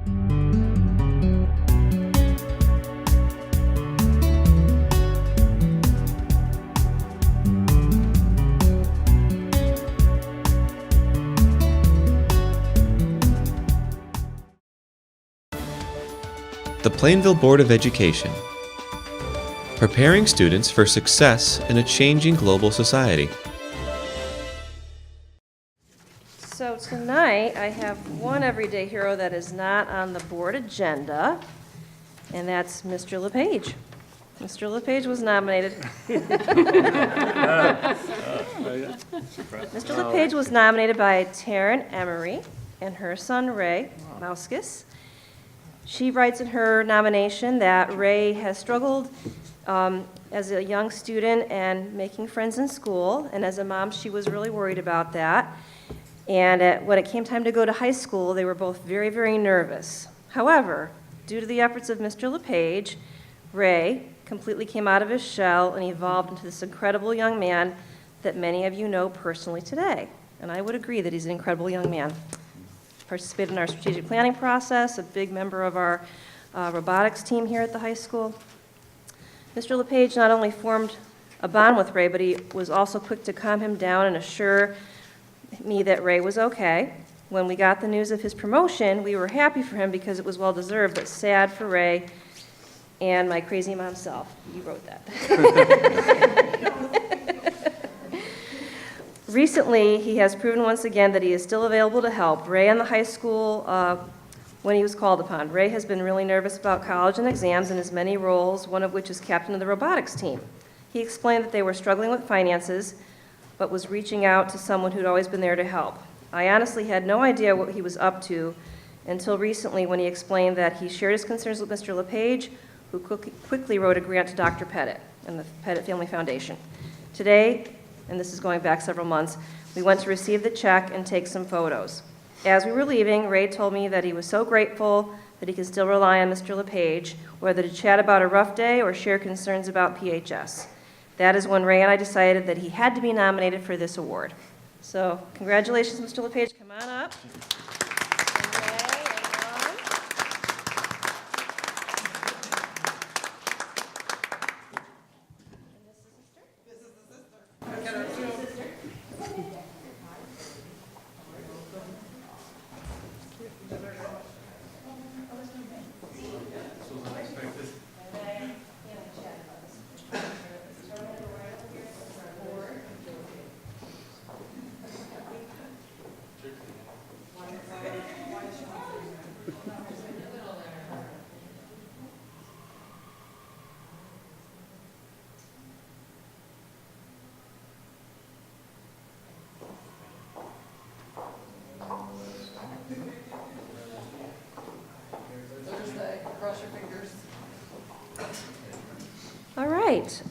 The Plainville Board of Education, preparing students for success in a changing global society. So tonight I have one everyday hero that is not on the board agenda, and that's Mr. LePage. Mr. LePage was nominated. Mr. LePage was nominated by Taryn Emery and her son Ray Mauskis. She writes in her nomination that Ray has struggled as a young student and making friends in school, and as a mom, she was really worried about that. And when it came time to go to high school, they were both very, very nervous. However, due to the efforts of Mr. LePage, Ray completely came out of his shell and evolved into this incredible young man that many of you know personally today. And I would agree that he's an incredible young man. Participated in our strategic planning process, a big member of our robotics team here at the high school. Mr. LePage not only formed a bond with Ray, but he was also quick to calm him down and assure me that Ray was okay. When we got the news of his promotion, we were happy for him because it was well-deserved, but sad for Ray and my crazy mom self. You wrote that. Recently, he has proven once again that he is still available to help Ray in the high school when he was called upon. Ray has been really nervous about college and exams in his many roles, one of which is captain of the robotics team. He explained that they were struggling with finances, but was reaching out to someone who'd always been there to help. I honestly had no idea what he was up to until recently when he explained that he shared his concerns with Mr. LePage, who quickly wrote a grant to Dr. Pettit and the Pettit Family Foundation. Today, and this is going back several months, we went to receive the check and take some photos. As we were leaving, Ray told me that he was so grateful that he could still rely on Mr. LePage, whether to chat about a rough day or share concerns about PHS. That is when Ray and I decided that he had to be nominated for this award. So, congratulations, Mr. LePage. Come on up. All right.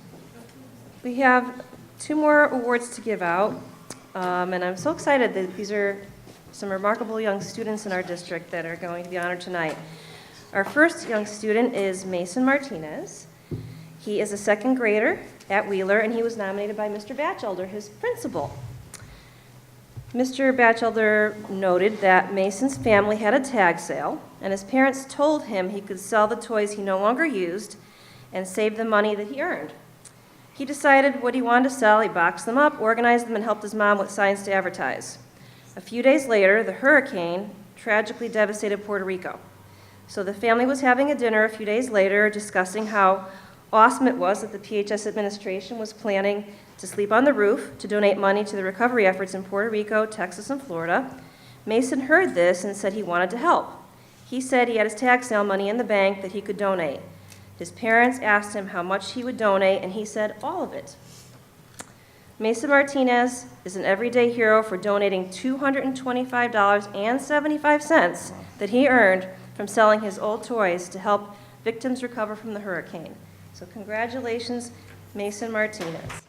We have two more awards to give out, and I'm so excited that these are some remarkable young students in our district that are going to be honored tonight. Our first young student is Mason Martinez. He is a second grader at Wheeler, and he was nominated by Mr. Batchelder, his principal. Mr. Batchelder noted that Mason's family had a tag sale, and his parents told him he could sell the toys he no longer used and save the money that he earned. He decided what he wanted to sell, he boxed them up, organized them, and helped his mom with signs to advertise. A few days later, the hurricane tragically devastated Puerto Rico. So the family was having a dinner a few days later discussing how awesome it was that the PHS administration was planning to sleep on the roof to donate money to the recovery efforts in Puerto Rico, Texas, and Florida. Mason heard this and said he wanted to help. He said he had his tax sale money in the bank that he could donate. His parents asked him how much he would donate, and he said all of it. Mason Martinez is an everyday hero for donating $225.75 that he earned from selling his old toys to help victims recover from the hurricane. So congratulations, Mason Martinez.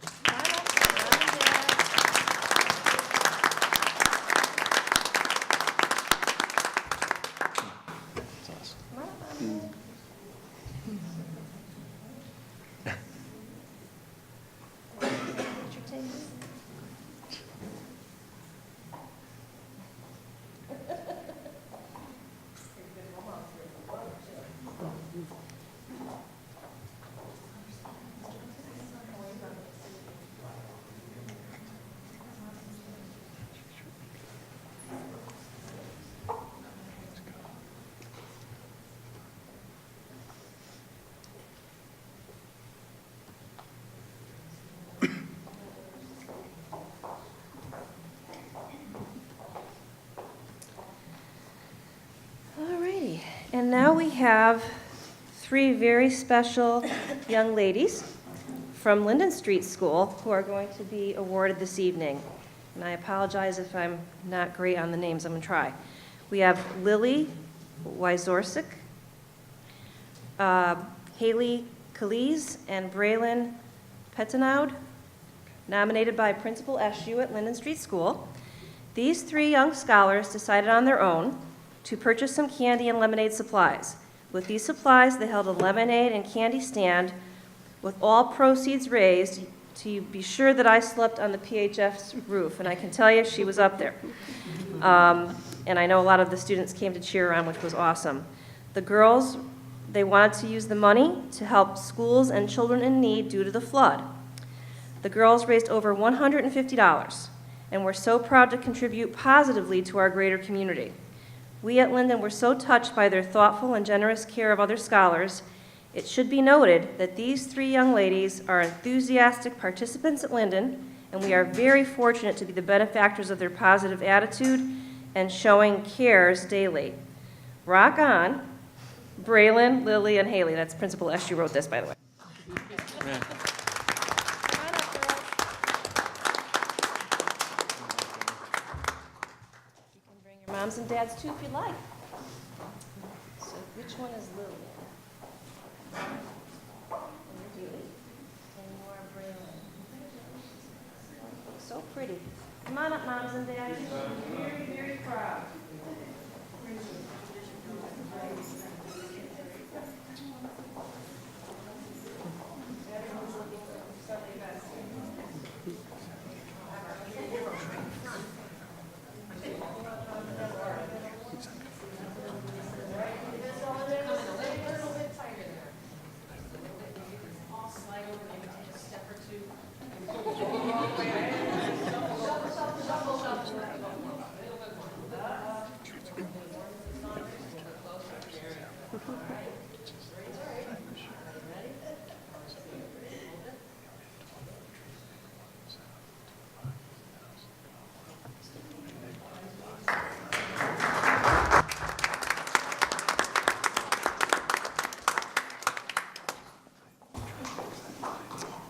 And now we have three very special young ladies from Linden Street School who are going to be awarded this evening. And I apologize if I'm not great on the names. I'm going to try. We have Lily Wyzorczyk, Haley Kaliz, and Braylon Petinaud, nominated by Principal Eshu at Linden Street School. These three young scholars decided on their own to purchase some candy and lemonade supplies. With these supplies, they held a lemonade and candy stand with all proceeds raised to be sure that I slept on the PHF's roof, and I can tell you she was up there. And I know a lot of the students came to cheer on, which was awesome. The girls, they wanted to use the money to help schools and children in need due to the flood. The girls raised over $150, and we're so proud to contribute positively to our greater community. We at Linden were so touched by their thoughtful and generous care of other scholars. It should be noted that these three young ladies are enthusiastic participants at Linden, and we are very fortunate to be the benefactors of their positive attitude and showing cares daily. Rock on, Braylon, Lily, and Haley. That's Principal Eshu wrote this, by the way. Yeah. You can bring your moms and dads too if you'd like. So which one is Lily? And you are Braylon. So pretty. Come on up, moms and dads. Very, very proud.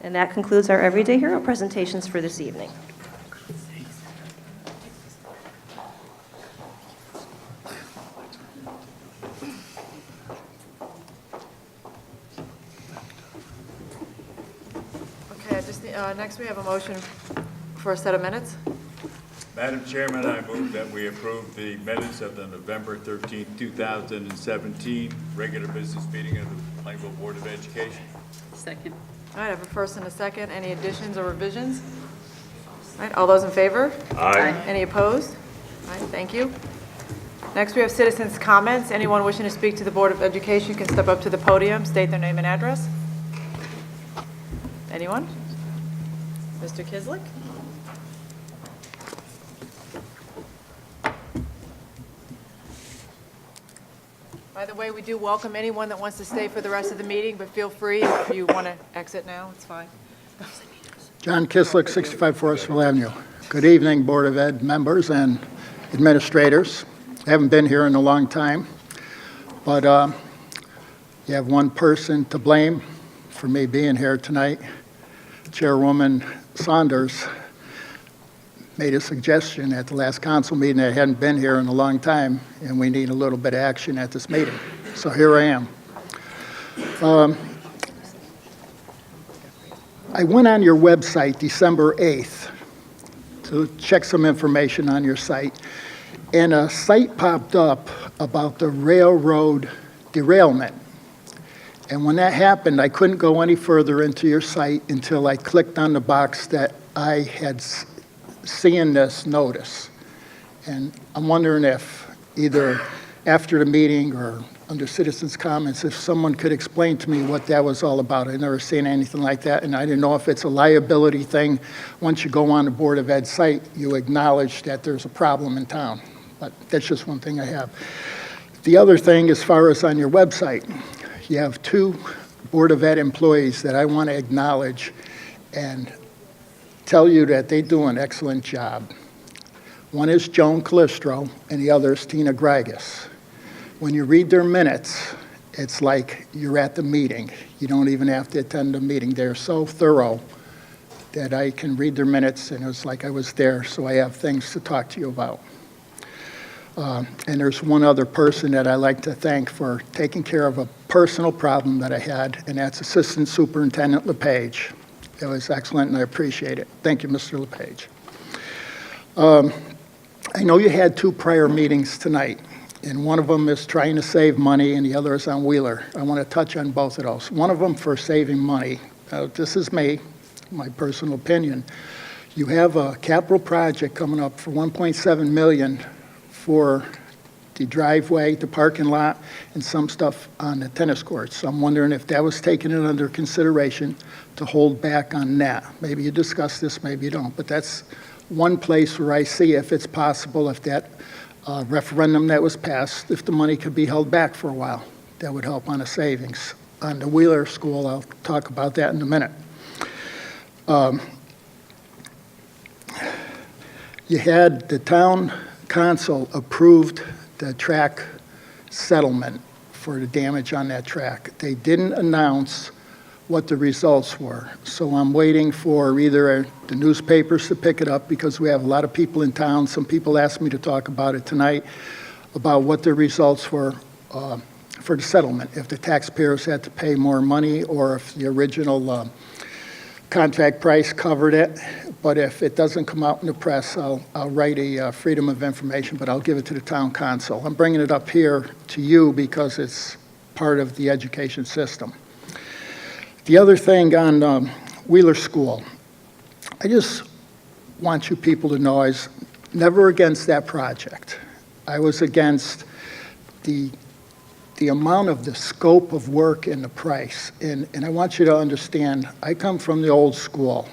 And that concludes our Everyday Hero presentations for this evening. Okay, next we have a motion for a set of minutes. Madam Chairman, I move that we approve the minutes of the November 13th, 2017 regular business meeting of the Plainville Board of Education. Second. All right, I have a first and a second. Any additions or revisions? All right, all those in favor? Aye. Any opposed? All right, thank you. Next, we have citizens' comments. Anyone wishing to speak to the Board of Education can step up to the podium, state their name and address. Anyone? Mr. Kislik? By the way, we do welcome anyone that wants to stay for the rest of the meeting, but feel free if you want to exit now, it's fine. John Kislik, 65 Forestville Avenue. Good evening, Board of Ed members and administrators. I haven't been here in a long time, but you have one person to blame for me being here tonight. Chairwoman Saunders made a suggestion at the last council meeting that I hadn't been here in a long time, and we need a little bit of action at this meeting. So here I am. I went on your website December 8th to check some information on your site, and a site popped up about the railroad derailment. And when that happened, I couldn't go any further into your site until I clicked on the box that I had seen this notice. And I'm wondering if either after the meeting or under citizens' comments, if someone could explain to me what that was all about. I've never seen anything like that, and I didn't know if it's a liability thing. Once you go on the Board of Ed site, you acknowledge that there's a problem in town. But that's just one thing I have. The other thing, as far as on your website, you have two Board of Ed employees that I want to acknowledge and tell you that they do an excellent job. One is Joan Calistro, and the other is Tina Grigas. when you read their minutes, it's like you're at the meeting. You don't even have to attend the meeting. They're so thorough that I can read their minutes, and it's like I was there, so I have things to talk to you about. And there's one other person that I like to thank for taking care of a personal problem that I had, and that's Assistant Superintendent LePage. It was excellent, and I appreciate it. Thank you, Mr. LePage. I know you had 2 prior meetings tonight, and one of them is trying to save money, and the other is on Wheeler. I want to touch on both of those. One of them for saving money. This is me, my personal opinion. You have a capital project coming up for $1.7 million for the driveway, the parking lot, and some stuff on the tennis courts. So I'm wondering if that was taken under consideration to hold back on that. Maybe you discussed this, maybe you don't, but that's one place where I see if it's possible, if that referendum that was passed, if the money could be held back for a while. That would help on the savings. On the Wheeler School, I'll talk about that in a minute. You had the town council approved the track settlement for the damage on that track. They didn't announce what the results were. So I'm waiting for either the newspapers to pick it up, because we have a lot of people in town. Some people asked me to talk about it tonight, about what the results were for the settlement, if the taxpayers had to pay more money or if the original contract price covered it. But if it doesn't come out in the press, I'll write a Freedom of Information, but I'll give it to the town council. I'm bringing it up here to you because it's part of the education system. The other thing on Wheeler School, I just want you people to know I was never against that project. I was against the amount of the scope of work and the price. And I want you to understand, I come from the old school.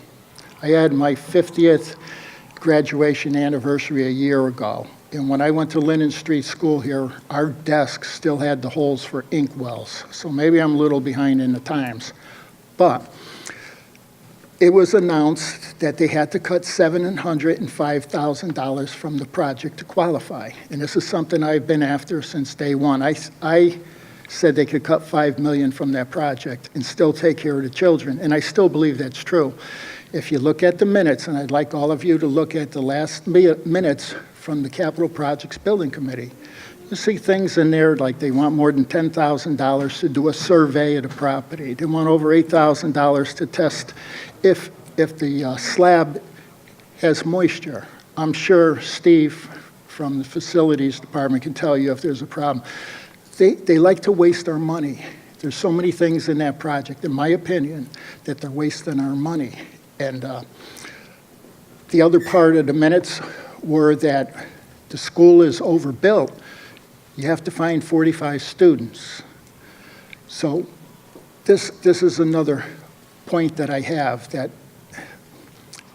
I had my 50th graduation anniversary a year ago. And when I went to Linden Street School here, our desks still had the holes for ink wells. So maybe I'm a little behind in the times. But it was announced that they had to cut $705,000 from the project to qualify. And this is something I've been after since day one. I said they could cut $5 million from that project and still take care of the children. And I still believe that's true. If you look at the minutes, and I'd like all of you to look at the last minutes from the Capital Projects Building Committee, you see things in there like they want more than $10,000 to do a survey of the property. They want over $8,000 to test if the slab has moisture. I'm sure Steve from the facilities department can tell you if there's a problem. They like to waste our money. There's so many things in that project, in my opinion, that they're wasting our money. And the other part of the minutes were that the school is overbuilt. You have to find 45 students. So this is another point that I have, that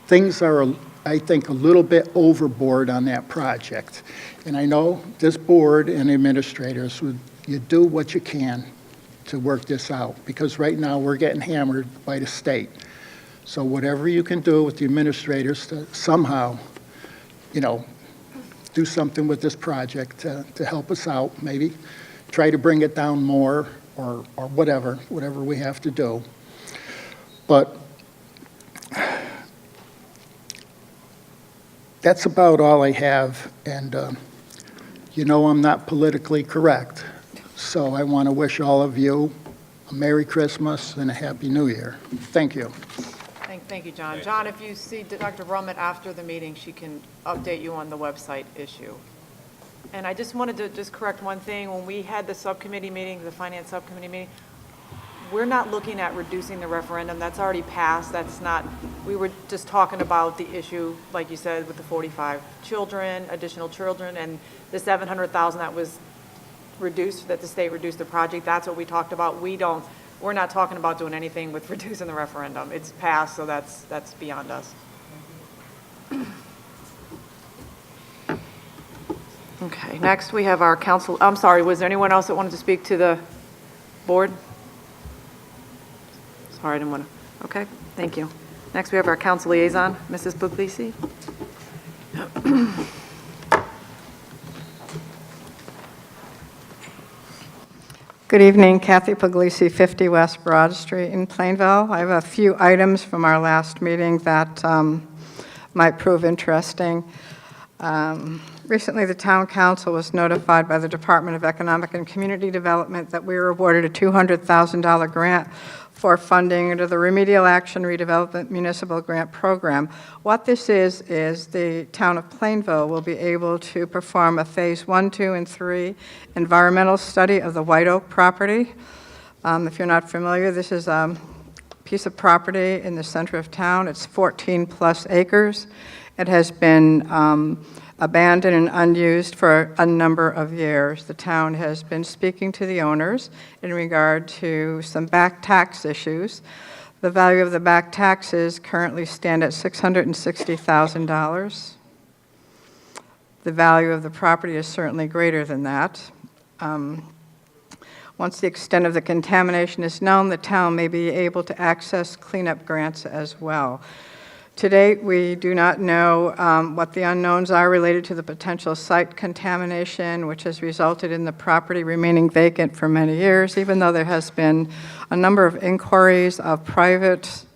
things are, I think, a little bit overboard on that project. And I know this board and administrators, you do what you can to work this out, because right now we're getting hammered by the state. So whatever you can do with the administrators to somehow, do something with this project to help us out, maybe try to bring it down more or whatever we have to do. But that's about all I have, and I'm not politically correct, so I want to wish all of you a Merry Christmas and a Happy New Year. Thank you. Thank you, John. John, if you see Dr. Brummett after the meeting, she can update you on the website issue. And I just wanted to just correct one thing. When we had the subcommittee meeting, the finance subcommittee meeting, we're not looking at reducing the referendum. That's already passed. That's not, we were just talking about the issue, like you said, with the 45 children, additional children, and the $700,000 that was reduced, that the state reduced the project. That's what we talked about. We're not talking about doing anything with reducing the referendum. It's passed, so that's beyond us. Okay, next we have our council, I'm sorry, was there anyone else that wanted to speak to the board? Sorry, I didn't want to, okay, thank you. Next we have our council liaison, Mrs. Puglisi. Good evening, Kathy Puglisi, 50 West Broad Street in Plainville. I have a few items from our last meeting that might prove interesting. Recently, the Town Council was notified by the Department of Economic and Community Development that we were awarded a $200,000 grant for funding under the Remedial Action Redevelopment Municipal Grant Program. What this is the town of Plainville will be able to perform a Phase 1, 2, and 3 environmental study of the White Oak property. If you're not familiar, this is a piece of property in the center of town. It's 14-plus acres. It has been abandoned and unused for a number of years. The town has been speaking to the owners in regard to some back tax issues. The value of the back taxes currently stand at $660,000. The value of the property is certainly greater than that. Once the extent of the contamination is known, the town may be able to access cleanup grants as well. To date, we do not know what the unknowns are related to the potential site contamination, which has resulted in the property remaining vacant for many years, even though there has been a number of inquiries of private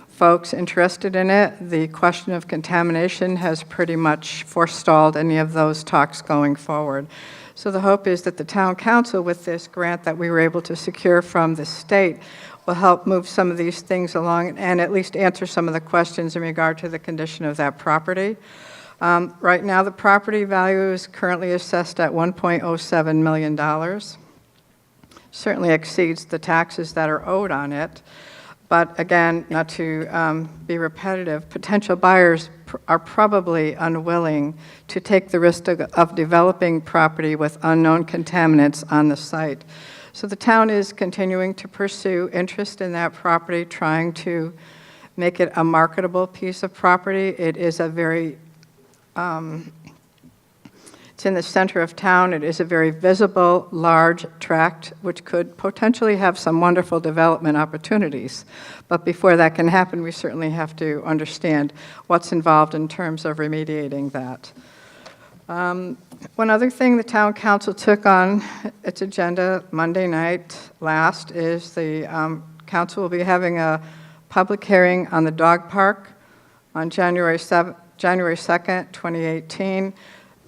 folks interested in it. The question of contamination has pretty much forestalled any of those talks going forward. So the hope is that the Town Council, with this grant that we were able to secure from the state, will help move some of these things along and at least answer some of the questions in regard to the condition of that property. Right now, the property value is currently assessed at $1.07 million. Certainly exceeds the taxes that are owed on it. But again, not to be repetitive, potential buyers are probably unwilling to take the risk of developing property with unknown contaminants on the site. So the town is continuing to pursue interest in that property, trying to make it a marketable piece of property. It is a very, it's in the center of town. It is a very visible, large tract, which could potentially have some wonderful development opportunities. But before that can happen, we certainly have to understand what's involved in terms of remediating that. One other thing the Town Council took on its agenda Monday night last is the council will be having a public hearing on the dog park on January 2nd, 2018.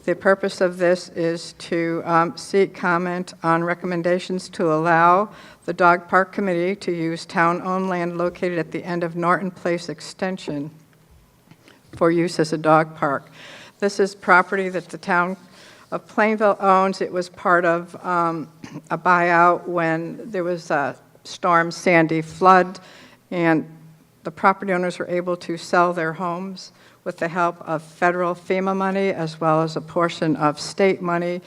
The purpose of this is to seek comment on recommendations to allow the dog park committee to use town-owned land located at the end of Norton Place Extension for use as a dog park. This is property that the town of Plainville owns. It was part of a buyout when there was a Storm Sandy flood, and the property owners were able to sell their homes with the help of federal FEMA money as well as a portion of state money.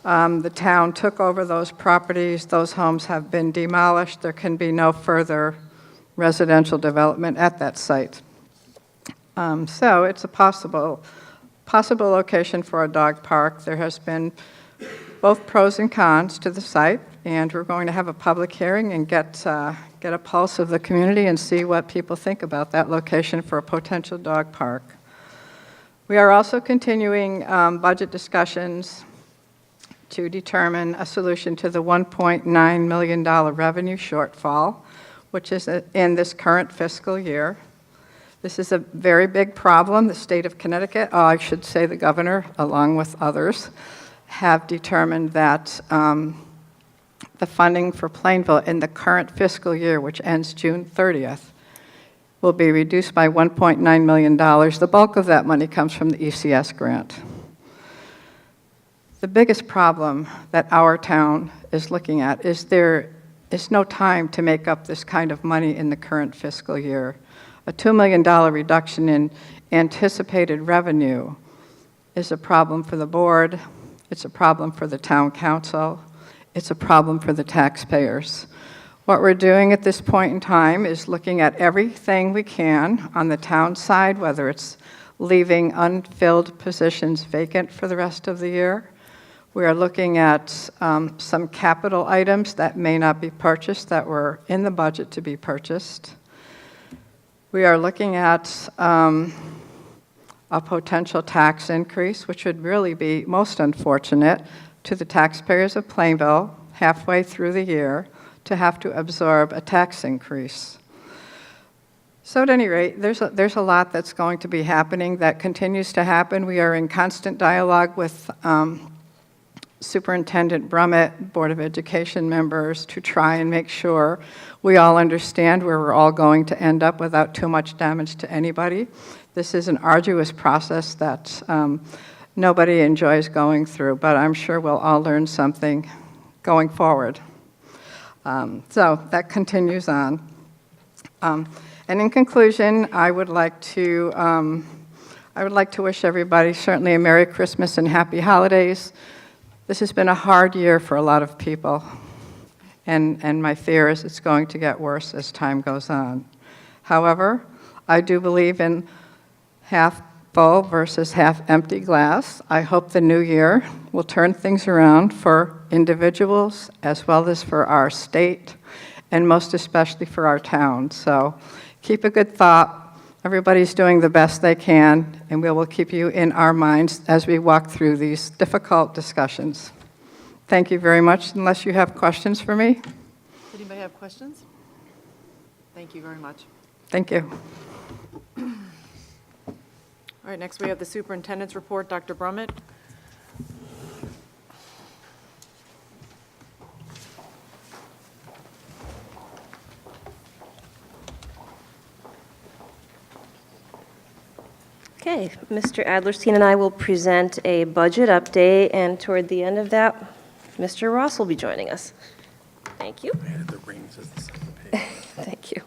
The town took over those properties. Those homes have been demolished. There can be no further residential development at that site. So it's a possible location for a dog park. There has been both pros and cons to the site, and we're going to have a public hearing and get a pulse of the community and see what people think about that location for a potential dog park. We are also continuing budget discussions to determine a solution to the $1.9 million revenue shortfall, which is in this current fiscal year. This is a very big problem. The state of Connecticut, I should say the governor, along with others, have determined that the funding for Plainville in the current fiscal year, which ends June 30th, will be reduced by $1.9 million. The bulk of that money comes from the ECS grant. The biggest problem that our town is looking at is there is no time to make up this kind of money in the current fiscal year. A $2 million reduction in anticipated revenue is a problem for the board, it's a problem for the town council, it's a problem for the taxpayers. What we're doing at this point in time is looking at everything we can on the town side, whether it's leaving unfilled positions vacant for the rest of the year. We are looking at some capital items that may not be purchased that were in the budget to be purchased. We are looking at a potential tax increase, which would really be most unfortunate to the taxpayers of Plainville, halfway through the year to have to absorb a tax increase. So at any rate, there's a lot that's going to be happening, that continues to happen. We are in constant dialogue with Superintendent Brummett, Board of Education members, to try and make sure we all understand where we're all going to end up without too much damage to anybody. This is an arduous process that nobody enjoys going through, but I'm sure we'll all learn something going forward. So that continues on. And in conclusion, I would like to wish everybody certainly a Merry Christmas and Happy Holidays. This has been a hard year for a lot of people, and my fear is it's going to get worse as time goes on. However, I do believe in half full versus half empty glass. I hope the new year will turn things around for individuals as well as for our state, and most especially for our town. So keep a good thought. Everybody's doing the best they can, and we will keep you in our minds as we walk through these difficult discussions. Thank you very much, unless you have questions for me. Does anybody have questions? Thank you very much. Thank you. All right, next we have the superintendent's report, Dr. Brummett. Okay, Mr. Adlerstein and I will present a budget update, and toward the end of that, Mr. Ross will be joining us. Thank you. Thank you.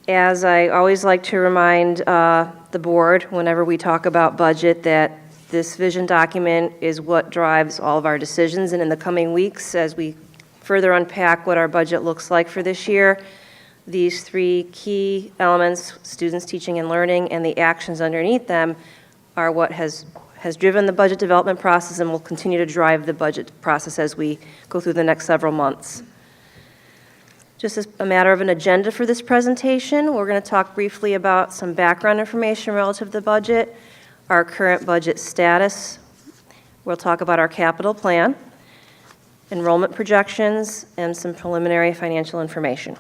As I always like to remind the board whenever we talk about budget, that this vision document is what drives all of our decisions, and in the coming weeks, as we further unpack what our budget looks like for this year, these three key elements, students, teaching, and learning, and the actions underneath them, are what has driven the budget development process and will continue to drive the budget process as we go through the next several months. Just as a matter of an agenda for this presentation, we're going to talk briefly about some background information relative to the budget, our current budget status. We'll talk about our capital plan, enrollment projections, and some preliminary financial information.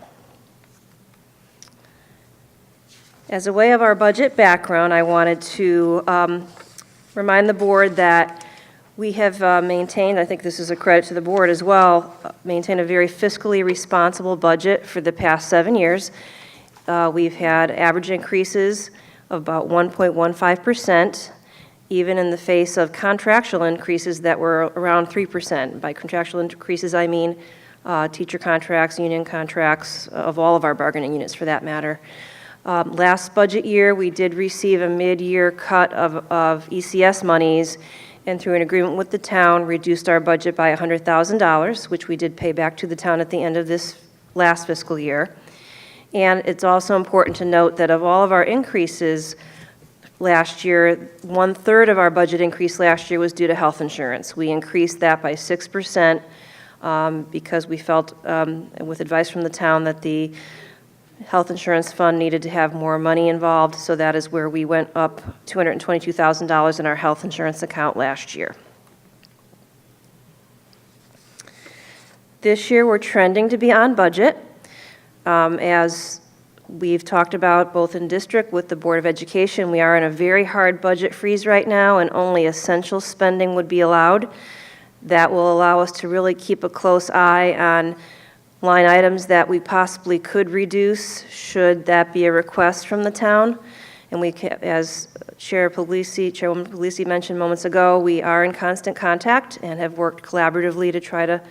As a way of our budget background, I wanted to remind the board that we have maintained, I think this is a credit to the board as well, maintained a very fiscally responsible budget for the past 7 years. We've had average increases of about 1.15%, even in the face of contractual increases that were around 3%. By contractual increases, I mean teacher contracts, union contracts, of all of our bargaining units for that matter. Last budget year, we did receive a mid-year cut of ECS monies, and through an agreement with the town, reduced our budget by $100,000, which we did pay back to the town at the end of this last fiscal year. And it's also important to note that of all of our increases last year, 1/3 of our budget increase last year was due to health insurance. We increased that by 6% because we felt, with advice from the town, that the health insurance fund needed to have more money involved, so that is where we went up $222,000 in our health insurance account last year. This year, we're trending to be on budget. As we've talked about both in district with the Board of Education, we are in a very hard budget freeze right now, and only essential spending would be allowed. That will allow us to really keep a close eye on line items that we possibly could reduce should that be a request from the town. And we, as Chairwoman Puglisi mentioned moments ago, we are in constant contact and have worked collaboratively to try to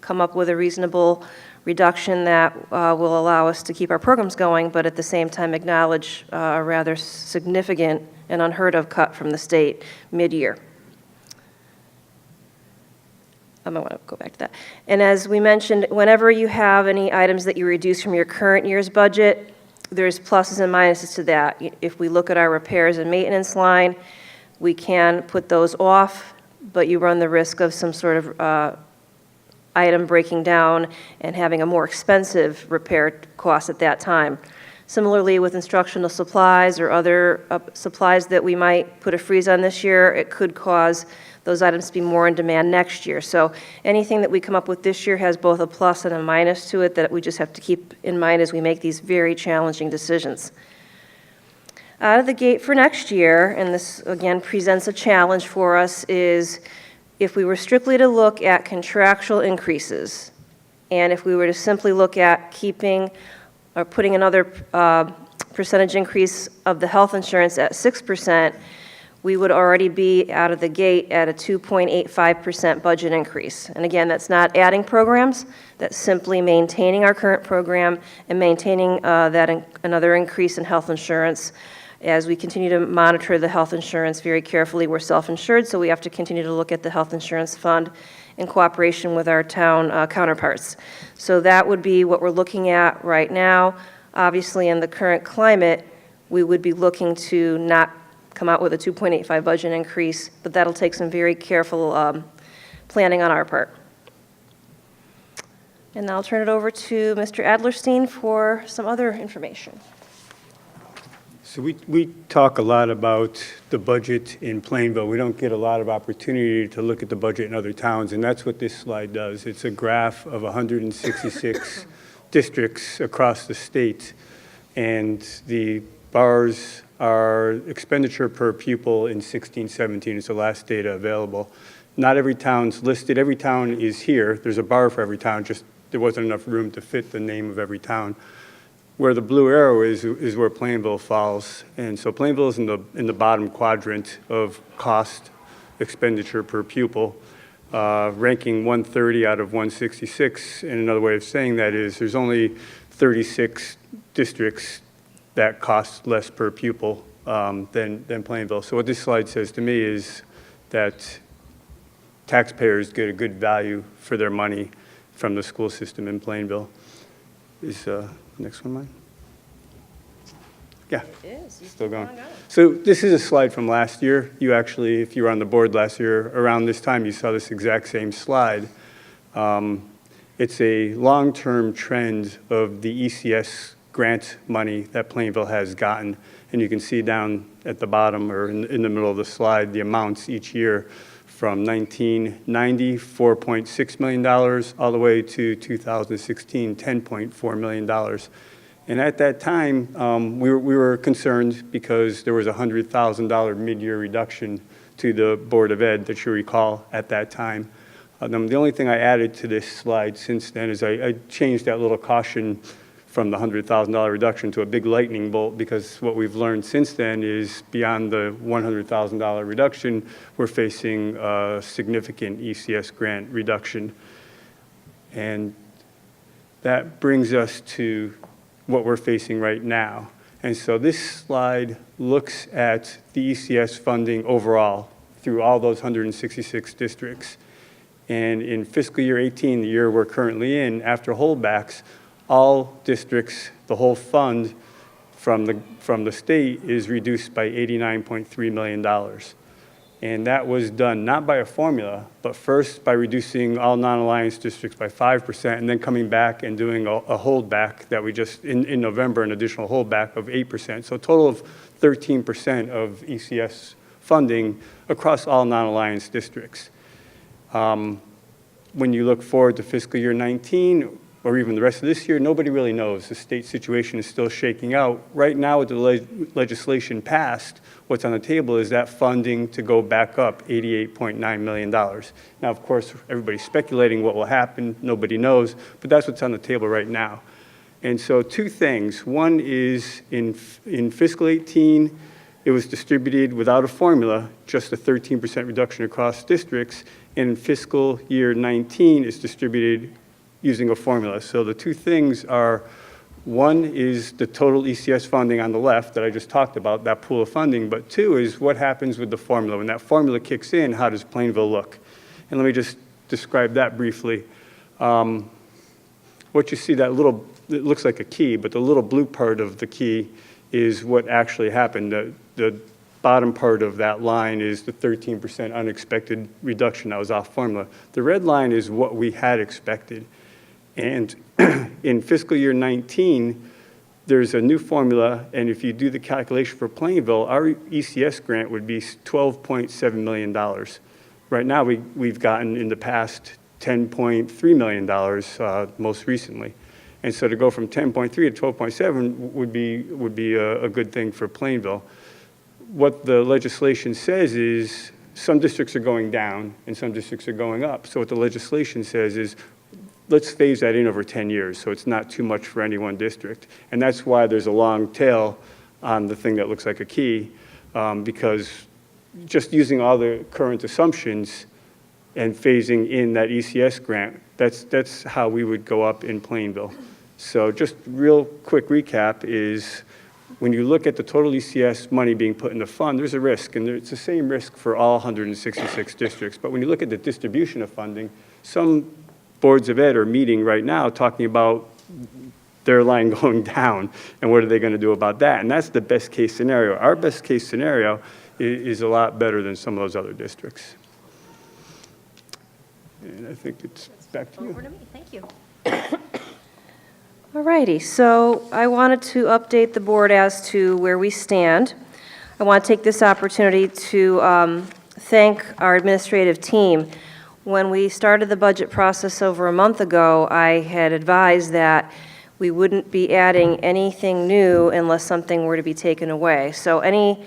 come up with a reasonable reduction that will allow us to keep our programs going, but at the same time acknowledge a rather significant and unheard of cut from the state mid-year. I want to go back to that. And as we mentioned, whenever you have any items that you reduce from your current year's budget, there's pluses and minuses to that. If we look at our repairs and maintenance line, we can put those off, but you run the risk of some sort of item breaking down and having a more expensive repair cost at that time. Similarly, with instructional supplies or other supplies that we might put a freeze on this year, it could cause those items to be more in demand next year. So anything that we come up with this year has both a plus and a minus to it that we just have to keep in mind as we make these very challenging decisions. Out of the gate for next year, and this again presents a challenge for us, is if we were strictly to look at contractual increases, and if we were to simply look at keeping or putting another percentage increase of the health insurance at 6%, we would already be out of the gate at a 2.85% budget increase. And again, that's not adding programs, that's simply maintaining our current program and maintaining another increase in health insurance. As we continue to monitor the health insurance very carefully, we're self-insured, so we have to continue to look at the health insurance fund in cooperation with our town counterparts. So that would be what we're looking at right now. Obviously, in the current climate, we would be looking to not come out with a 2.85 budget increase, but that'll take some very careful planning on our part. And now I'll turn it over to Mr. Adlerstein for some other information. So we talk a lot about the budget in Plainville. We don't get a lot of opportunity to look at the budget in other towns, and that's what this slide does. It's a graph of 166 districts across the state, and the bars are expenditure per pupil in 16-17. It's the last data available. Not every town's listed. Every town is here. There's a bar for every town, just there wasn't enough room to fit the name of every town. Where the blue arrow is where Plainville falls. And so Plainville is in the bottom quadrant of cost expenditure per pupil, ranking 130 out of 166. And another way of saying that is there's only 36 districts that cost less per pupil than Plainville. So what this slide says to me is that taxpayers get a good value for their money from the school system in Plainville. Is next one mine? Yeah. It is. Still going. So this is a slide from last year. You actually, if you were on the board last year, around this time, you saw this exact same slide. It's a long-term trend of the ECS grant money that Plainville has gotten. And you can see down at the bottom or in the middle of the slide, the amounts each year from 1990, $4.6 million, all the way to 2016, $10.4 million. And at that time, we were concerned because there was a $100,000 mid-year reduction to the Board of Ed that you recall at that time. The only thing I added to this slide since then is I changed that little caution from the $100,000 reduction to a big lightning bolt, because what we've learned since then is beyond the $100,000 reduction, we're facing a significant ECS grant reduction. And that brings us to what we're facing right now. And so this slide looks at the ECS funding overall through all those 166 districts. And in fiscal year 18, the year we're currently in, after holdbacks, all districts, the whole fund from the state is reduced by $89.3 million. And that was done not by a formula, but first by reducing all non-alliance districts by 5%, and then coming back and doing a holdback that we just, in November, an additional holdback of 8%. So a total of 13% of ECS funding across all non-alliance districts. When you look forward to fiscal year 19, or even the rest of this year, nobody really knows. The state situation is still shaking out. Right now, with the legislation passed, what's on the table is that funding to go back up $88.9 million. Now, of course, everybody's speculating what will happen. Nobody knows, but that's what's on the table right now. And so two things. One is in fiscal 18, it was distributed without a formula, just a 13% reduction across districts. And in fiscal year 19, it's distributed using a formula. So the two things are, one is the total ECS funding on the left that I just talked about, that pool of funding, but two is what happens with the formula. When that formula kicks in, how does Plainville look? And let me just describe that briefly. What you see, that little, it looks like a key, but the little blue part of the key is what actually happened. The bottom part of that line is the 13% unexpected reduction that was off formula. The red line is what we had expected. And in fiscal year 19, there's a new formula, and if you do the calculation for Plainville, our ECS grant would be $12.7 million. Right now, we've gotten in the past $10.3 million most recently. And so to go from 10.3 to 12.7 would be a good thing for Plainville. What the legislation says is some districts are going down and some districts are going up. So what the legislation says is let's phase that in over 10 years so it's not too much for any one district. And that's why there's a long tail on the thing that looks like a key, because just using all the current assumptions and phasing in that ECS grant, that's how we would go up in Plainville. So just real quick recap is when you look at the total ECS money being put in the fund, there's a risk, and it's the same risk for all 166 districts. But when you look at the distribution of funding, some boards of ed are meeting right now talking about their line going down, and what are they going to do about that? And that's the best case scenario. Our best case scenario is a lot better than some of those other districts. And I think it's back to you. Over to me, thank you. All righty, so I wanted to update the board as to where we stand. I want to take this opportunity to thank our administrative team. When we started the budget process over a month ago, I had advised that we wouldn't be adding anything new unless something were to be taken away. So any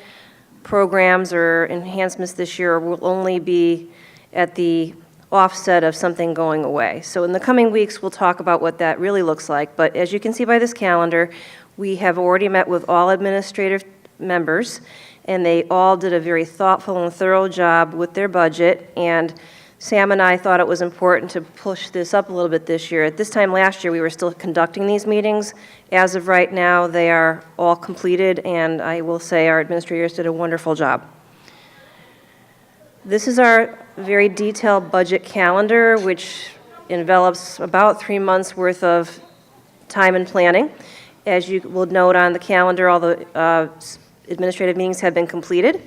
programs or enhancements this year will only be at the offset of something going away. So in the coming weeks, we'll talk about what that really looks like. But as you can see by this calendar, we have already met with all administrative members, and they all did a very thoughtful and thorough job with their budget. And Sam and I thought it was important to push this up a little bit this year. At this time last year, we were still conducting these meetings. As of right now, they are all completed, and I will say our administrators did a wonderful job. This is our very detailed budget calendar, which envelops about 3 months' worth of time and planning. As you will note on the calendar, all the administrative meetings have been completed.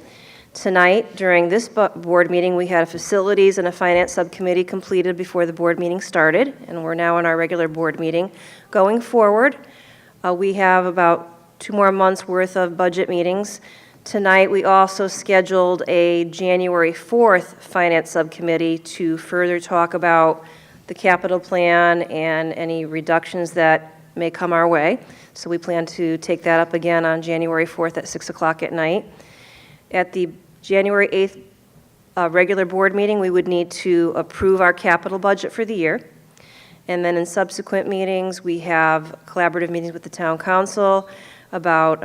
Tonight, during this board meeting, we had a facilities and a finance subcommittee completed before the board meeting started, and we're now in our regular board meeting. Going forward, we have about 2 more months' worth of budget meetings. Tonight, we also scheduled a January 4th Finance Subcommittee to further talk about the capital plan and any reductions that may come our way. So we plan to take that up again on January 4th at 6 o'clock at night. At the January 8th regular board meeting, we would need to approve our capital budget for the year. And then in subsequent meetings, we have collaborative meetings with the town council about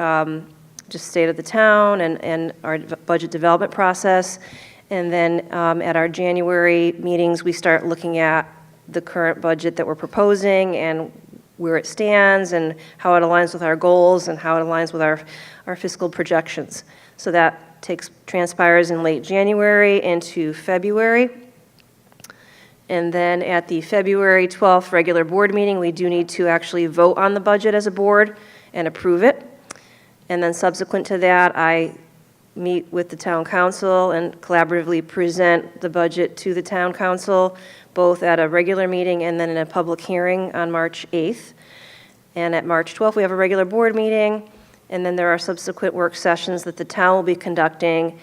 just state of the town and our budget development process. And then at our January meetings, we start looking at the current budget that we're proposing and where it stands and how it aligns with our goals and how it aligns with our fiscal projections. So that transpires in late January into February. And then at the February 12th regular board meeting, we do need to actually vote on the budget as a board and approve it. And then subsequent to that, I meet with the town council and collaboratively present the budget to the town council, both at a regular meeting and then in a public hearing on March 8th. And at March 12th, we have a regular board meeting, and then there are subsequent work sessions that the town will be conducting,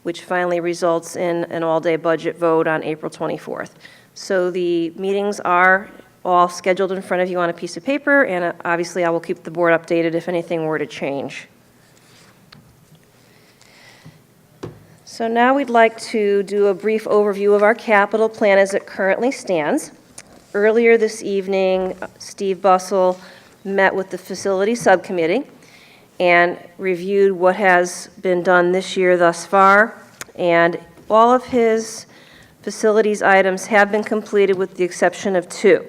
which finally results in an all-day budget vote on April 24th. So the meetings are all scheduled in front of you on a piece of paper, and obviously I will keep the board updated if anything were to change. So now we'd like to do a brief overview of our capital plan as it currently stands. Earlier this evening, Steve Bussell met with the facility subcommittee and reviewed what has been done this year thus far, and all of his facilities items have been completed with the exception of 2.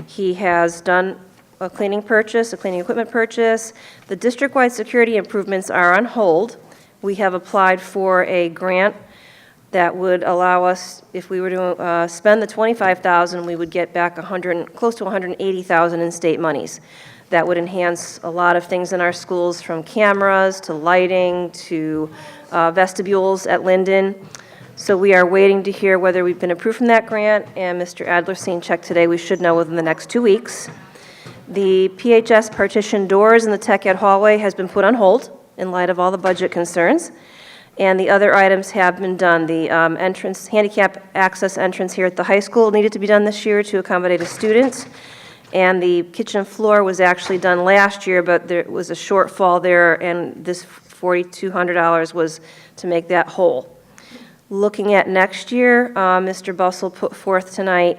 He has done a cleaning equipment purchase. The district-wide security improvements are on hold. We have applied for a grant that would allow us, if we were to spend the $25,000, we would get back close to $180,000 in state monies. That would enhance a lot of things in our schools, from cameras to lighting to vestibules at Linden. So we are waiting to hear whether we've been approved from that grant, and Mr. Adlerstein checked today. We should know within the next 2 weeks. The PHS partition doors in the tech ed hallway has been put on hold in light of all the budget concerns. And the other items have been done. The entrance, handicap access entrance here at the high school needed to be done this year to accommodate a student. And the kitchen floor was actually done last year, but there was a shortfall there, and this $4,200 was to make that whole. Looking at next year, Mr. Bussell put forth tonight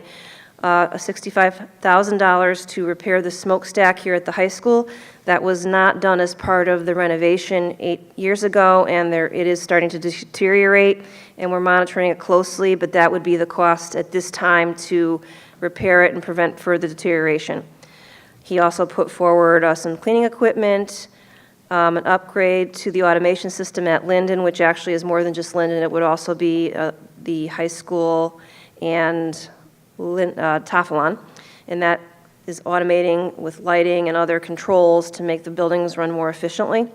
$65,000 to repair the smokestack here at the high school. That was not done as part of the renovation 8 years ago, and it is starting to deteriorate, and we're monitoring it closely, but that would be the cost at this time to repair it and prevent further deterioration. He also put forward some cleaning equipment, an upgrade to the automation system at Linden, which actually is more than just Linden. It would also be the high school and Tafalon, and that is automating with lighting and other controls to make the buildings run more efficiently.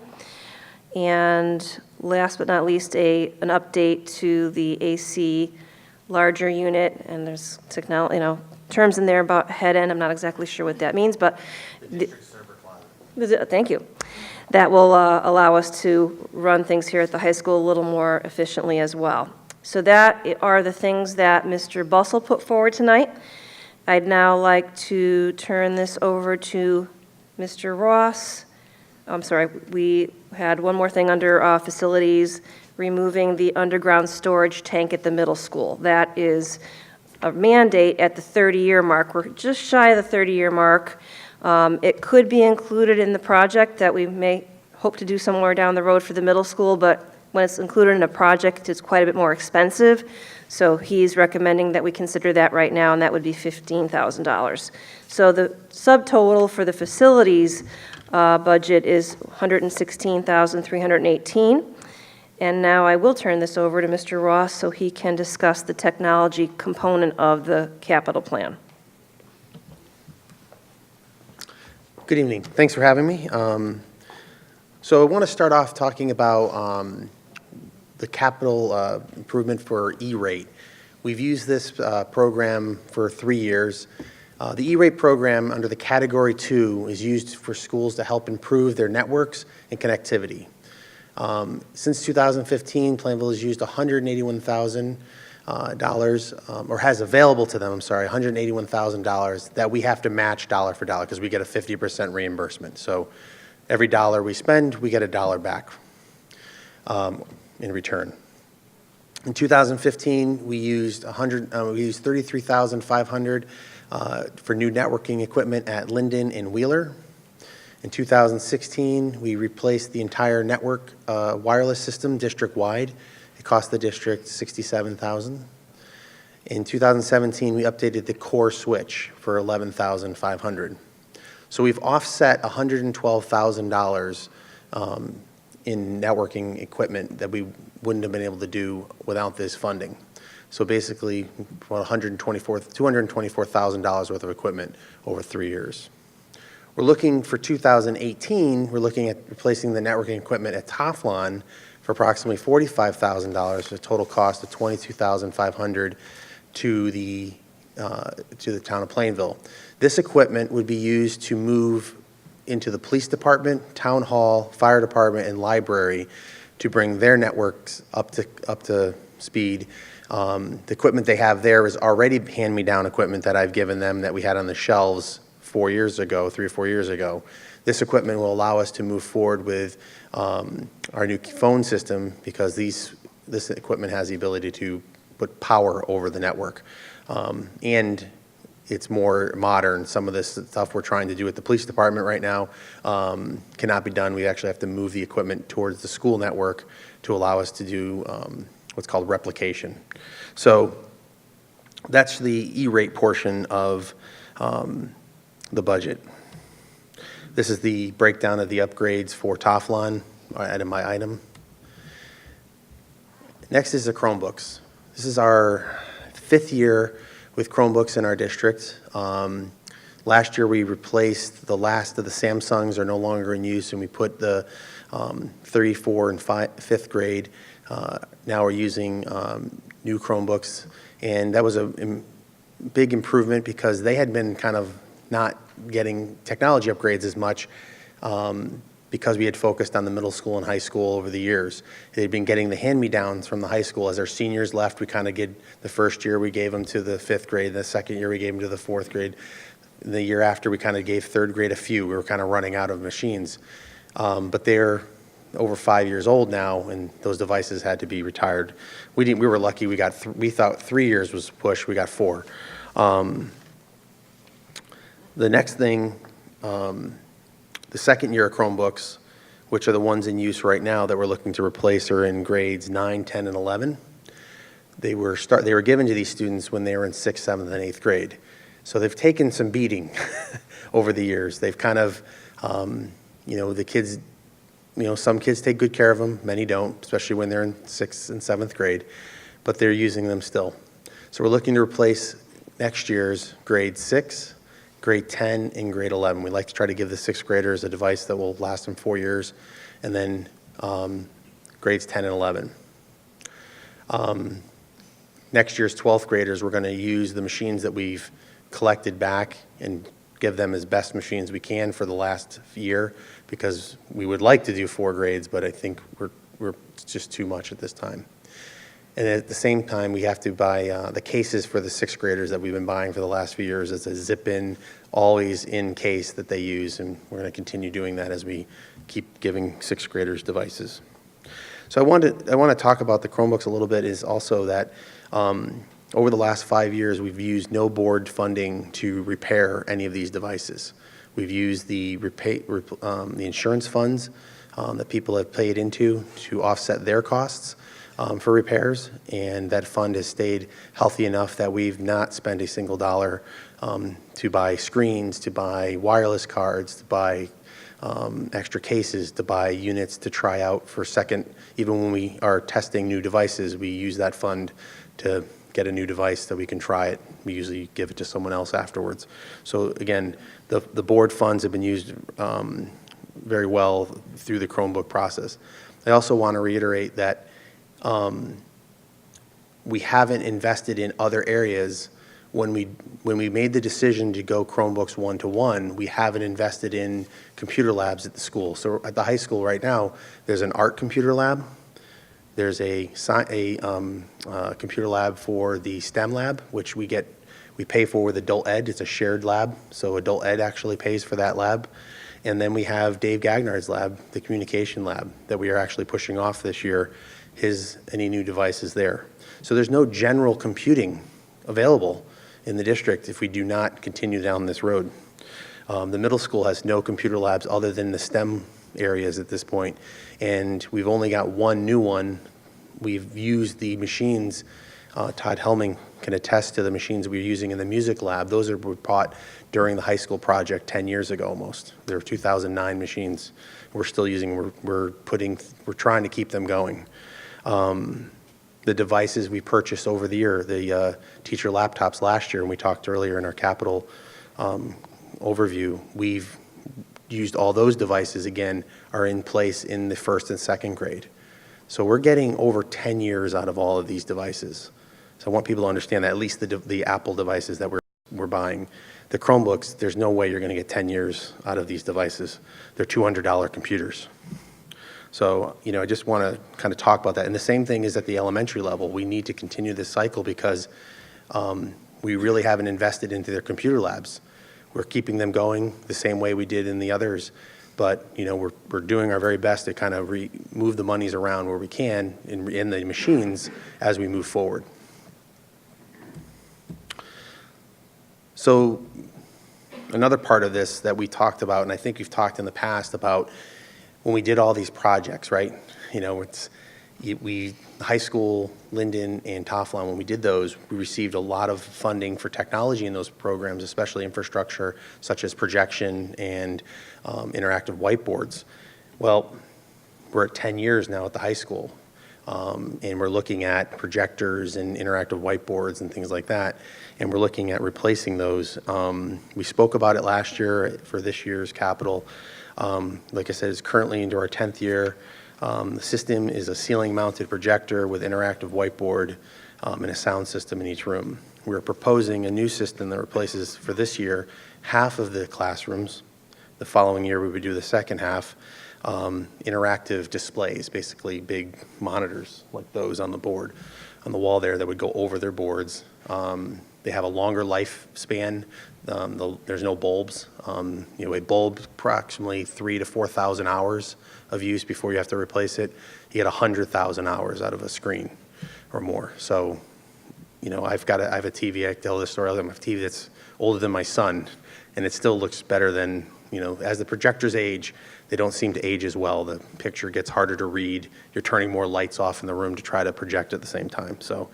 And last but not least, an update to the AC larger unit, and there's terms in there about head end. I'm not exactly sure what that means, but thank you. That will allow us to run things here at the high school a little more efficiently as well. So that are the things that Mr. Bussell put forward tonight. I'd now like to turn this over to Mr. Ross. I'm sorry, we had one more thing under facilities, removing the underground storage tank at the middle school. That is a mandate at the 30-year mark. We're just shy of the 30-year mark. It could be included in the project that we may hope to do somewhere down the road for the middle school, but when it's included in a project, it's quite a bit more expensive. So he's recommending that we consider that right now, and that would be $15,000. So the subtotal for the facilities budget is $116,318. And now I will turn this over to Mr. Ross so he can discuss the technology component of the capital plan. Good evening. Thanks for having me. So I want to start off talking about the capital improvement for E-rate. We've used this program for 3 years. The E-rate program under the Category 2 is used for schools to help improve their networks and connectivity. Since 2015, Plainville has used $181,000, or has available to them, $181,000 that we have to match dollar for dollar because we get a 50% reimbursement. So every dollar we spend, we get a dollar back in return. In 2015, we used $33,500 for new networking equipment at Linden and Wheeler. In 2016, we replaced the entire network wireless system district-wide. It cost the district $67,000. In 2017, we updated the core switch for $11,500. So we've offset $112,000 in networking equipment that we wouldn't have been able to do without this funding. So basically, $224,000 worth of equipment over 3 years. We're looking for 2018, we're looking at replacing the networking equipment at Tafalon for approximately $45,000, a total cost of $22,500 to the town of Plainville. This equipment would be used to move into the police department, town hall, fire department, and library to bring their networks up to speed. The equipment they have there is already hand-me-down equipment that I've given them that we had on the shelves 3 or 4 years ago. This equipment will allow us to move forward with our new phone system because this equipment has the ability to put power over the network. And it's more modern. Some of this stuff we're trying to do at the police department right now cannot be done. We actually have to move the equipment towards the school network to allow us to do what's called replication. So that's the E-rate portion of the budget. This is the breakdown of the upgrades for Tafalon, item by item. Next is the Chromebooks. This is our 5th year with Chromebooks in our district. Last year we replaced the last of the Samsungs are no longer in use, and we put the 3rd, 4th, and 5th grade. Now we're using new Chromebooks, and that was a big improvement because they had been kind of not getting technology upgrades as much because we had focused on the middle school and high school over the years. They'd been getting the hand-me-downs from the high school. As our seniors left, we kind of did, the first year we gave them to the 5th grade, the second year we gave them to the 4th grade. The year after, we kind of gave 3rd grade a few. We were kind of running out of machines. But they're over 5 years old now, and those devices had to be retired. We were lucky. We thought 3 years was a push. We got 4. The next thing, the second year of Chromebooks, which are the ones in use right now that we're looking to replace, are in grades 9, 10, and 11. They were given to these students when they were in 6th, 7th, and 8th grade. So they've taken some beating over the years. They've kind of, the kids, some kids take good care of them, many don't, especially when they're in 6th and 7th grade, but they're using them still. So we're looking to replace next year's grade 6, grade 10, and grade 11. We like to try to give the 6th graders a device that will last them 4 years, and then grades 10 and 11. Next year's 12th graders, we're going to use the machines that we've collected back and give them as best machines we can for the last year, because we would like to do 4 grades, but I think it's just too much at this time. And at the same time, we have to buy the cases for the 6th graders that we've been buying for the last few years. It's a zip-in, always-in case that they use, and we're going to continue doing that as we keep giving 6th graders devices. So I want to talk about the Chromebooks a little bit, is also that over the last 5 years, we've used no board funding to repair any of these devices. We've used the insurance funds that people have paid into to offset their costs for repairs, and that fund has stayed healthy enough that we've not spent a single dollar to buy screens, to buy wireless cards, to buy extra cases, to buy units to try out for second. Even when we are testing new devices, we use that fund to get a new device that we can try it. We usually give it to someone else afterwards. So again, the board funds have been used very well through the Chromebook process. I also want to reiterate that we haven't invested in other areas. When we made the decision to go Chromebooks 1-to-1, we haven't invested in computer labs at the school. So at the high school right now, there's an art computer lab. There's a computer lab for the STEM lab, which we pay for with adult ed. It's a shared lab, so adult ed actually pays for that lab. And then we have Dave Gagnard's lab, the communication lab, that we are actually pushing off this year, any new devices there. So there's no general computing available in the district if we do not continue down this road. The middle school has no computer labs other than the STEM areas at this point, and we've only got one new one. We've used the machines. Todd Helming can attest to the machines we're using in the music lab. Those were bought during the high school project 10 years ago almost. They're 2009 machines. We're still using, we're trying to keep them going. The devices we purchased over the year, the teacher laptops last year, and we talked earlier in our capital overview, we've used all those devices, again, are in place in the 1st and 2nd grade. So we're getting over 10 years out of all of these devices. So I want people to understand that, at least the Apple devices that we're buying. The Chromebooks, there's no way you're going to get 10 years out of these devices. They're $200 computers. So, I just want to kind of talk about that. And the same thing is at the elementary level. We need to continue this cycle because we really haven't invested into their computer labs. We're keeping them going the same way we did in the others. But, we're doing our very best to kind of move the monies around where we can in the machines as we move forward. So another part of this that we talked about, and I think we've talked in the past about when we did all these projects, right? High school, Linden, and Toflon, when we did those, we received a lot of funding for technology in those programs, especially infrastructure such as projection and interactive whiteboards. Well, we're at 10 years now at the high school, and we're looking at projectors and interactive whiteboards and things like that, and we're looking at replacing those. We spoke about it last year for this year's capital. Like I said, it's currently into our 10th year. The system is a ceiling-mounted projector with interactive whiteboard and a sound system in each room. We're proposing a new system that replaces, for this year, half of the classrooms. The following year, we would do the second half. interactive displays, basically big monitors like those on the board, on the wall there that would go over their boards. They have a longer lifespan. There's no bulbs. A bulb approximately 3,000 to 4,000 hours of use before you have to replace it. You get 100,000 hours out of a screen or more. So, I have a TV. I tell this story. I have a TV that's older than my son, and it still looks better than, as the projectors age, they don't seem to age as well. The picture gets harder to read. You're turning more lights off in the room to try to project at the same time. So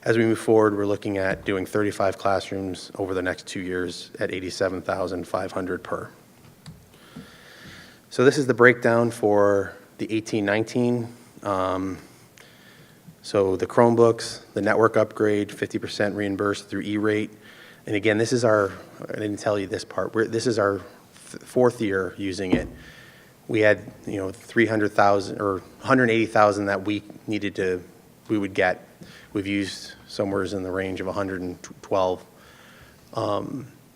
as we move forward, we're looking at doing 35 classrooms over the next 2 years at $87,500 per. So this is the breakdown for the 18-19. So the Chromebooks, the network upgrade, 50% reimbursed through E-rate. And again, this is I didn't tell you this part, this is our fourth year using it. We had, 300,000 or 180,000 that we would get. We've used somewhere in the range of 112.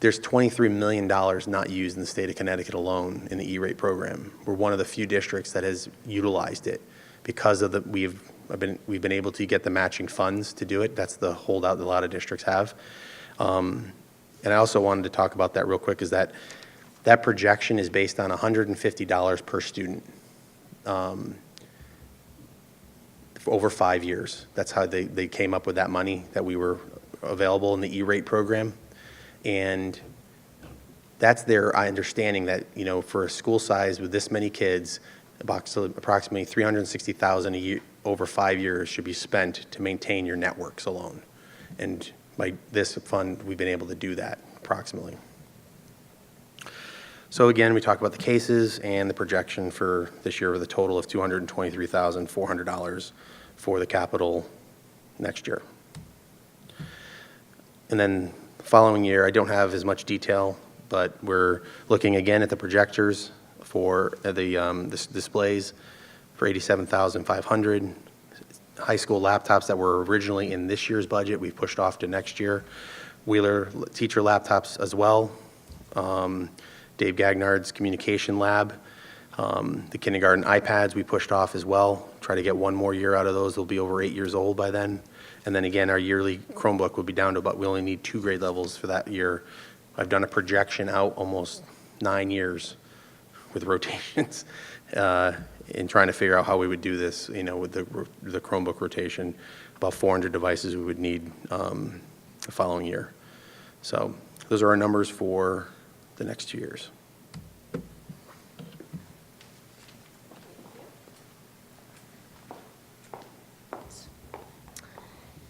There's $23 million not used in the state of Connecticut alone in the E-rate program. We're one of the few districts that has utilized it because of we've been able to get the matching funds to do it. That's the holdout that a lot of districts have. And I also wanted to talk about that real quick, is that projection is based on $150 per student for over 5 years. That's how they came up with that money that we were available in the E-rate program. And that's their understanding that, for a school size with this many kids, approximately $360,000 a year over 5 years should be spent to maintain your networks alone. And by this fund, we've been able to do that approximately. So again, we talk about the cases and the projection for this year with a total of $223,400 for the capital next year. And then the following year, I don't have as much detail, but we're looking again at the projectors for the displays for $87,500. High school laptops that were originally in this year's budget, we pushed off to next year. Wheeler teacher laptops as well. Dave Gagnard's communication lab. The kindergarten iPads we pushed off as well. Try to get one more year out of those. They'll be over 8 years old by then. And then again, our yearly Chromebook will be down to about, we only need 2 grade levels for that year. I've done a projection out almost 9 years with rotations in trying to figure out how we would do this, with the Chromebook rotation. About 400 devices we would need the following year. So those are our numbers for the next 2 years.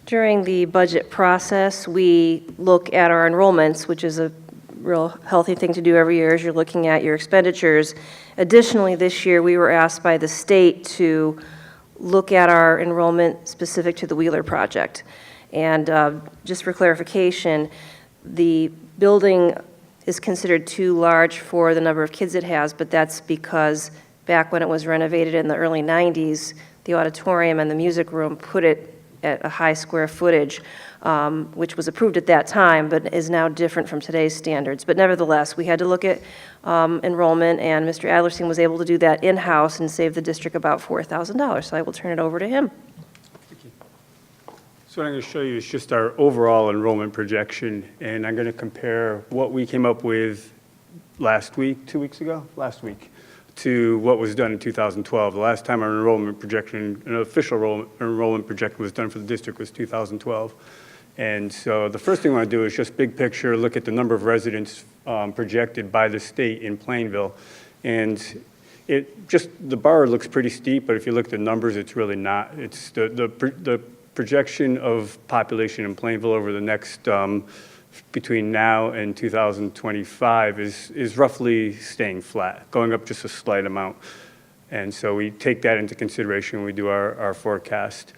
During the budget process, we look at our enrollments, which is a real healthy thing to do every year as you're looking at your expenditures. Additionally, this year, we were asked by the state to look at our enrollment specific to the Wheeler project. And just for clarification, the building is considered too large for the number of kids it has, but that's because back when it was renovated in the early 90s, the auditorium and the music room put it at a high square footage, which was approved at that time, but is now different from today's standards. But nevertheless, we had to look at enrollment, and Mr. Adlerstein was able to do that in-house and save the district about $4,000. So I will turn it over to him. So what I'm going to show you is just our overall enrollment projection, and I'm going to compare what we came up with last week, 2 weeks ago, to what was done in 2012. The last time our enrollment projection, an official enrollment projection was done for the district was 2012. And so the first thing I want to do is just big picture, look at the number of residents projected by the state in Plainville. And the bar looks pretty steep, but if you look at the numbers, it's really not. It's the projection of population in Plainville over the next, between now and 2025 is roughly staying flat, going up just a slight amount. And so we take that into consideration when we do our forecast.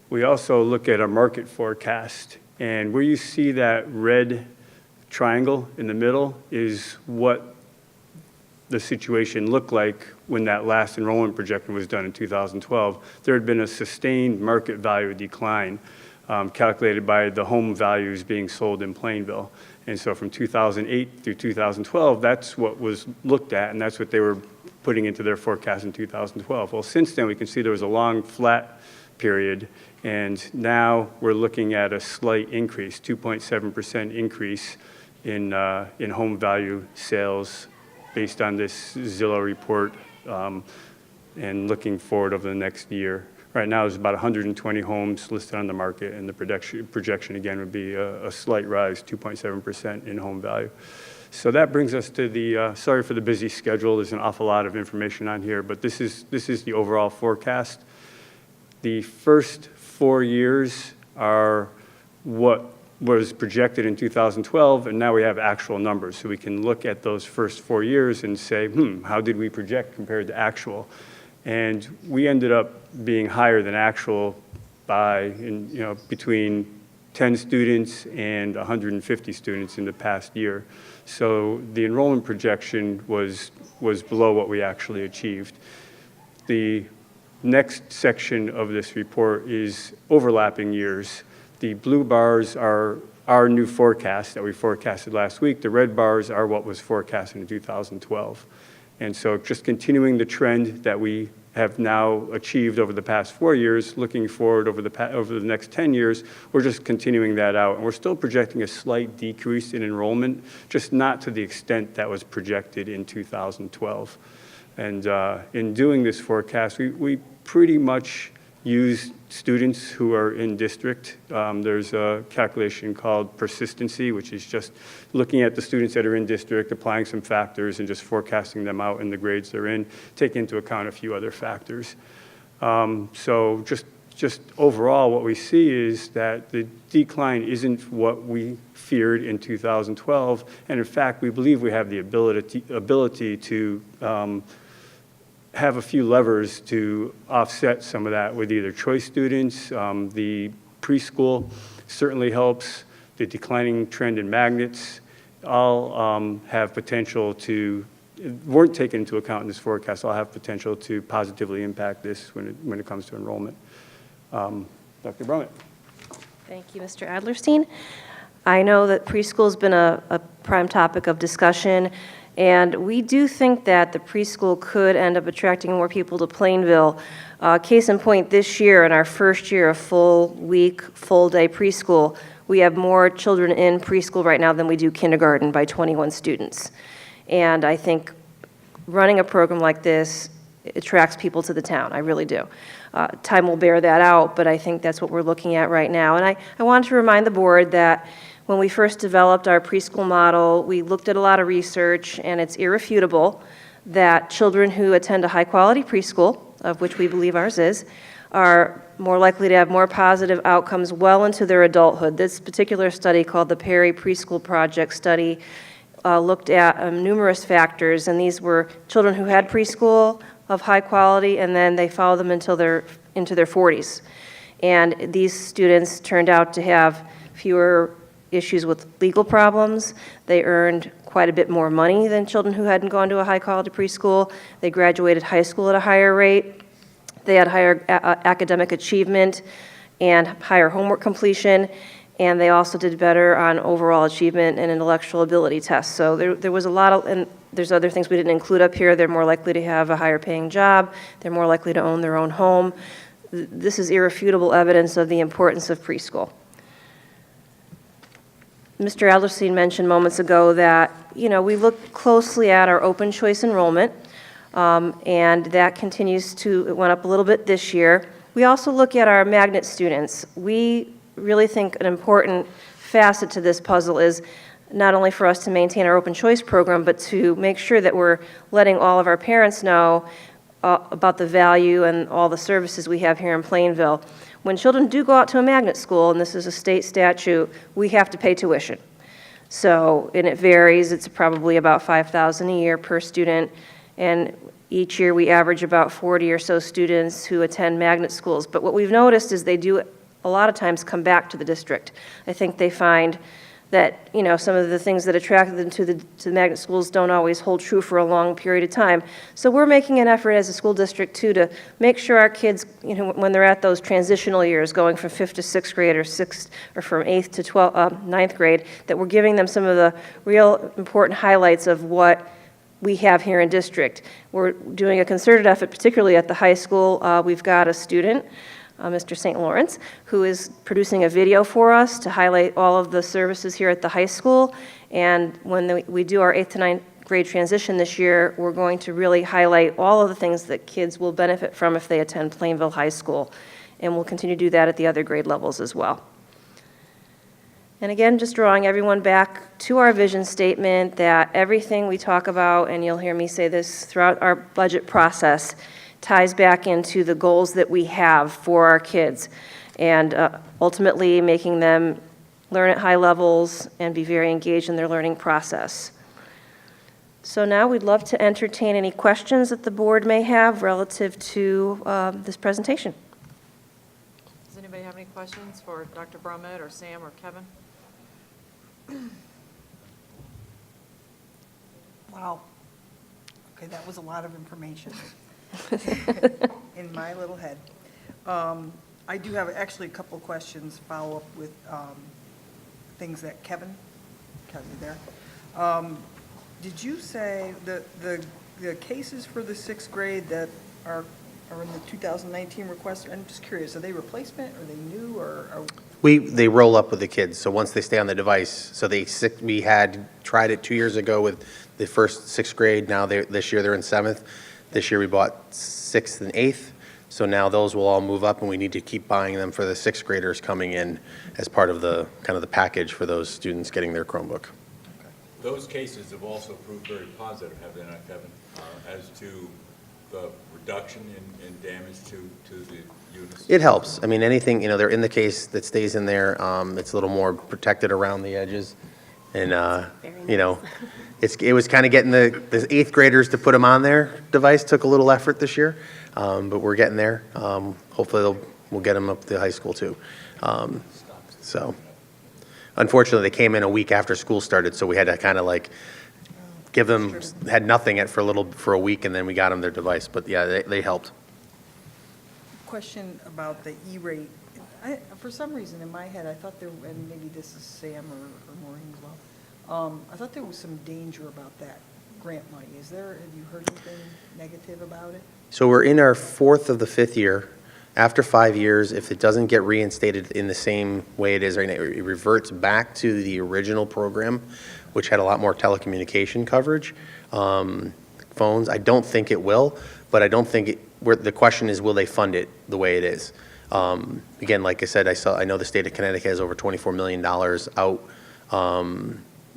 We also look at our market forecast, and where you see that red triangle in the middle is what the situation looked like when that last enrollment projection was done in 2012. There had been a sustained market value decline calculated by the home values being sold in Plainville. And so from 2008 through 2012, that's what was looked at, and that's what they were putting into their forecast in 2012. Well, since then, we can see there was a long flat period, and now we're looking at a slight increase, 2.7% increase in home value sales based on this Zillow report, and looking forward over the next year. Right now, there's about 120 homes listed on the market, and the projection again would be a slight rise, 2.7% in home value. So that brings us to the, sorry for the busy schedule, there's an awful lot of information on here, but this is the overall forecast. The first 4 years are what was projected in 2012, and now we have actual numbers. So we can look at those first 4 years and say, how did we project compared to actual? And we ended up being higher than actual by, between 10 students and 150 students in the past year. So the enrollment projection was below what we actually achieved. The next section of this report is overlapping years. The blue bars are our new forecast that we forecasted last week. The red bars are what was forecasted in 2012. And so just continuing the trend that we have now achieved over the past 4 years, looking forward over the next 10 years, we're just continuing that out. And we're still projecting a slight decrease in enrollment, just not to the extent that was projected in 2012. And in doing this forecast, we pretty much use students who are in district. There's a calculation called persistency, which is just looking at the students that are in district, applying some factors, and just forecasting them out in the grades they're in, taking into account a few other factors. So just overall, what we see is that the decline isn't what we feared in 2012, and in fact, we believe we have the ability to have a few levers to offset some of that with either choice students. The preschool certainly helps. The declining trend in magnets all have potential to, weren't taken into account in this forecast, all have potential to positively impact this when it comes to enrollment. Dr. Brummett. Thank you, Mr. Adlerstein. I know that preschool has been a prime topic of discussion, and we do think that the preschool could end up attracting more people to Plainville. Case in point, this year, in our first year of full week, full day preschool, we have more children in preschool right now than we do kindergarten by 21 students. And I think running a program like this attracts people to the town, I really do. Time will bear that out, but I think that's what we're looking at right now. And I want to remind the board that when we first developed our preschool model, we looked at a lot of research, and it's irrefutable that children who attend a high-quality preschool, of which we believe ours is, are more likely to have more positive outcomes well into their adulthood. This particular study, called the Perry Preschool Project study, looked at numerous factors, and these were children who had preschool of high quality, and then they followed them until into their 40s. And these students turned out to have fewer issues with legal problems. They earned quite a bit more money than children who hadn't gone to a high-quality preschool. They graduated high school at a higher rate. They had higher academic achievement and higher homework completion, and they also did better on overall achievement and intellectual ability tests. So there was a lot of, and there's other things we didn't include up here. They're more likely to have a higher paying job. They're more likely to own their own home. This is irrefutable evidence of the importance of preschool. Mr. Adlerstein mentioned moments ago that, we look closely at our open choice enrollment, and that continues to, it went up a little bit this year. We also look at our magnet students. We really think an important facet to this puzzle is not only for us to maintain our open choice program, but to make sure that we're letting all of our parents know about the value and all the services we have here in Plainville. When children do go out to a magnet school, and this is a state statute, we have to pay tuition. So, and it varies, it's probably about $5,000 a year per student, and each year we average about 40 or so students who attend magnet schools. But what we've noticed is they do a lot of times come back to the district. I think they find that, some of the things that attracted them to the magnet schools don't always hold true for a long period of time. So we're making an effort as a school district, too, to make sure our kids, when they're at those transitional years, going from 5th to 6th grade or from 8th to 9th grade, that we're giving them some of the real important highlights of what we have here in district. We're doing a concerted effort, particularly at the high school. We've got a student, Mr. St. Lawrence, who is producing a video for us to highlight all of the services here at the high school. And when we do our 8th to 9th grade transition this year, we're going to really highlight all of the things that kids will benefit from if they attend Plainville High School. And we'll continue to do that at the other grade levels as well. And again, just drawing everyone back to our vision statement that everything we talk about, and you'll hear me say this throughout our budget process, ties back into the goals that we have for our kids, and ultimately making them learn at high levels and be very engaged in their learning process. So now we'd love to entertain any questions that the board may have relative to this presentation. Does anybody have any questions for Dr. Brumett or Sam or Kevin? Wow. Okay, that was a lot of information in my little head. I do have actually a couple of questions, follow up with things that Kevin you there. Did you say the cases for the 6th grade that are in the 2019 request? I'm just curious, are they replacement, are they new, or They roll up with the kids, so once they stay on the device, so we had tried it 2 years ago with the first 6th grade, now this year they're in 7th. This year we bought 6th and 8th, so now those will all move up, and we need to keep buying them for the 6th graders coming in as part of the, kind of the package for those students getting their Chromebook. Those cases have also proved very positive, have they not, Kevin, as to the reduction in damage to the units? It helps. I mean, anything, they're in the case that stays in there. It's a little more protected around the edges. And, it was kind of getting the 8th graders to put them on their device took a little effort this year, but we're getting there. Hopefully we'll get them up to high school too. So unfortunately, they came in a week after school started, so we had to kind of like give them, had nothing for a week, and then we got them their device. But yeah, they helped. question about the E-rate? For some reason in my head, I thought there, and maybe this is Sam or Maureen as well, I thought there was some danger about that grant money. Have you heard anything negative about it? So we're in our 4th of the 5th year. After 5 years, if it doesn't get reinstated in the same way it is right now, it reverts back to the original program, which had a lot more telecommunication coverage. Phones, I don't think it will, but I don't think the question is, will they fund it the way it is? Again, like I said, I know the state of Connecticut has over $24 million out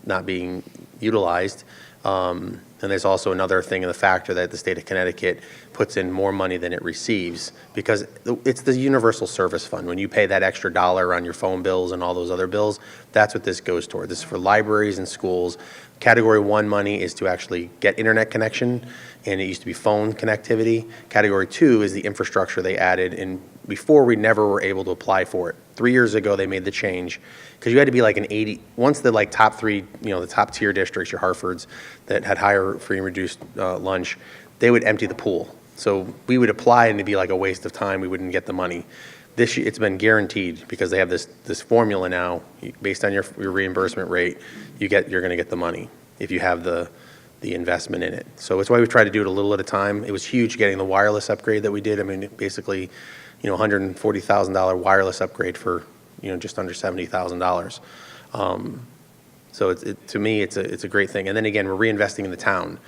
not being utilized. And there's also another thing in the factor that the state of Connecticut puts in more money than it receives because it's the universal service fund. When you pay that extra dollar on your phone bills and all those other bills, that's what this goes toward. This is for libraries and schools. Category 1 money is to actually get internet connection, and it used to be phone connectivity. Category 2 is the infrastructure they added, and before we never were able to apply for it. 3 years ago, they made the change because you had to be like an 80, once the like top 3, the top tier districts, your Hartfords that had higher free and reduced lunch, they would empty the pool. So we would apply and it'd be like a waste of time. We wouldn't get the money. This year, it's been guaranteed because they have this formula now based on your reimbursement rate. You're going to get the money if you have the investment in it. So it's why we try to do it a little at a time. It was huge getting the wireless upgrade that we did. I mean, basically, $140,000 wireless upgrade for just under $70,000. So to me, it's a great thing. And then again, we're reinvesting in the town.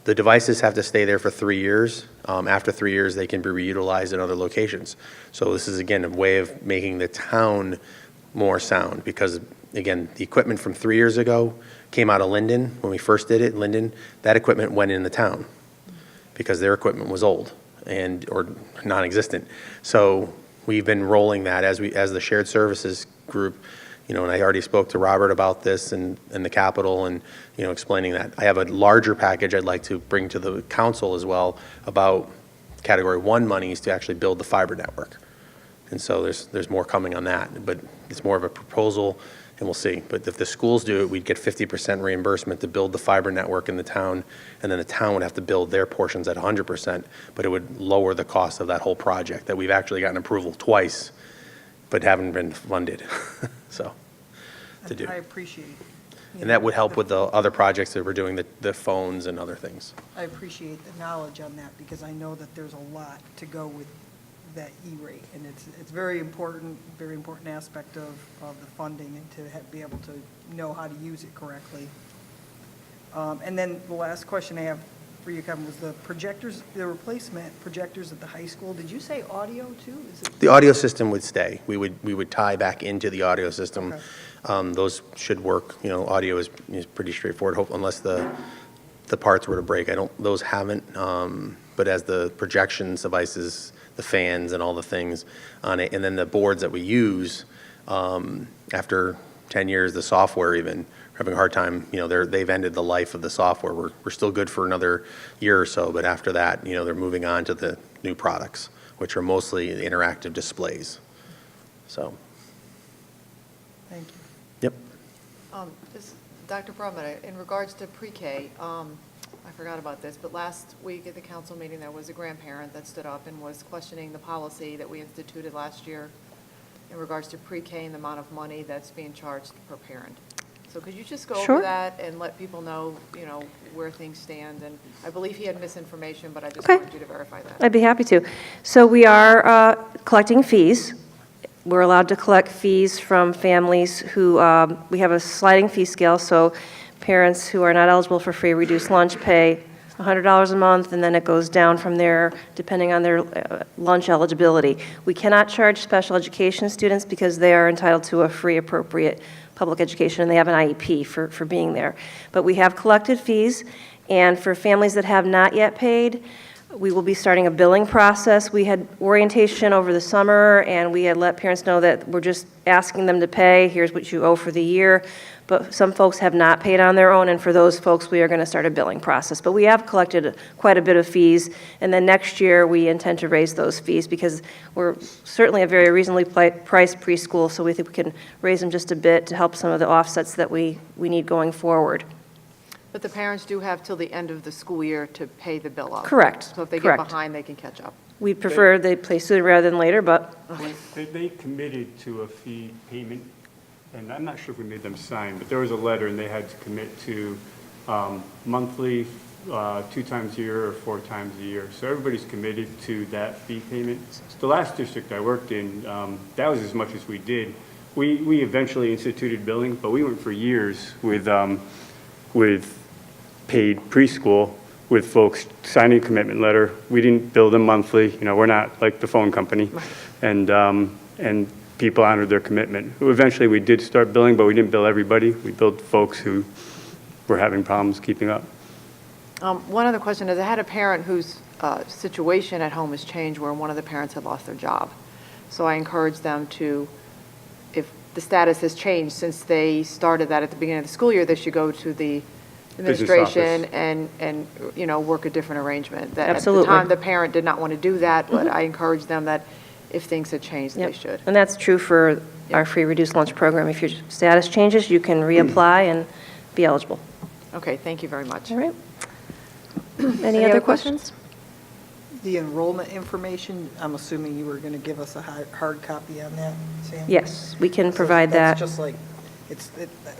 The devices have to stay there for 3 years. After 3 years, they can be reutilized in other locations. So this is, again, a way of making the town more sound because, again, the equipment from 3 years ago came out of Linden. When we first did it, Linden, that equipment went in the town because their equipment was old or non-existent. So we've been rolling that as the shared services group, and I already spoke to Robert about this and the Capitol and, explaining that. I have a larger package I'd like to bring to the council as well about Category 1 monies to actually build the fiber network. And so there's more coming on that, but it's more of a proposal and we'll see. But if the schools do it, we'd get 50% reimbursement to build the fiber network in the town, and then the town would have to build their portions at 100%, but it would lower the cost of that whole project that we've actually gotten approval twice, but haven't been funded, so, to do. I appreciate And that would help with the other projects that we're doing, the phones and other things. I appreciate the knowledge on that, because I know that there's a lot to go with that E-rate, and it's very important aspect of the funding, and to be able to know how to use it correctly. And then the last question I have for you, Kevin, was the projectors, the replacement projectors at the high school. Did you say audio too? Is it? The audio system would stay. We would tie back into the audio system. Okay. Those should work. You know, audio is pretty straightforward, unless the parts were to break. Those haven't, but as the projections devices, the fans and all the things on it, and then the boards that we use, after 10 years, the software even, we're having a hard time, you know, they've ended the life of the software. We're still good for another year or so, but after that, you know, they're moving on to the new products, which are mostly interactive displays. So, Thank you. yep. Just, Dr. Brumman, in regards to pre-K, I forgot about this, but last week at the council meeting, there was a grandparent that stood up and was questioning the policy that we instituted last year in regards to pre-K and the amount of money that's being charged per parent. So could you just go Sure. over that and let people know, you know, where things stand? And I believe he had misinformation, but I just Okay. wanted you to verify that. I'd be happy to. So we are collecting fees. We're allowed to collect fees from families who, we have a sliding fee scale, so parents who are not eligible for free reduced lunch pay $100 a month, and then it goes down from there depending on their lunch eligibility. We cannot charge special education students because they are entitled to a free appropriate public education, and they have an IEP for being there. But we have collected fees, and for families that have not yet paid, we will be starting a billing process. We had orientation over the summer, and we had let parents know that we're just asking them to pay. Here's what you owe for the year. But some folks have not paid on their own, and for those folks, we are going to start a billing process. But we have collected quite a bit of fees, and then next year, we intend to raise those fees because we're certainly a very reasonably priced preschool, so we think we can raise them just a bit to help some of the offsets that we need going forward. But the parents do have till the end of the school year to pay the bill up. Correct. So if they get Correct. behind, they can catch up. We prefer they pay sooner rather than later, but They committed to a fee payment, and I'm not sure if we made them sign, but there was a letter, and they had to commit to monthly, 2 times a year or 4 times a year. So everybody's committed to that fee payment. The last district I worked in, that was as much as we did. We eventually instituted billing, but we went for years with paid preschool, with folks signing a commitment letter. We didn't bill them monthly. You know, we're not like the phone company. And people honored their commitment. Eventually, we did start billing, but we didn't bill everybody. We billed folks who were having problems keeping up. One other question is, I had a parent whose situation at home has changed where one of the parents had lost their job. So I encouraged them to, if the status has changed since they started that at the beginning of the school year, they should go to the administration and you know, work a different arrangement. That Absolutely. At the time, the parent did not want to do that, but I encouraged them that if things had changed, Yep. they should. And that's true for our free reduced lunch program. If your status changes, you can reapply and be eligible. Okay, thank you very much. All right. Any other questions? The enrollment information, I'm assuming you were going to give us a hard copy on that, Sam? Yes, we can So provide that. That's just like, it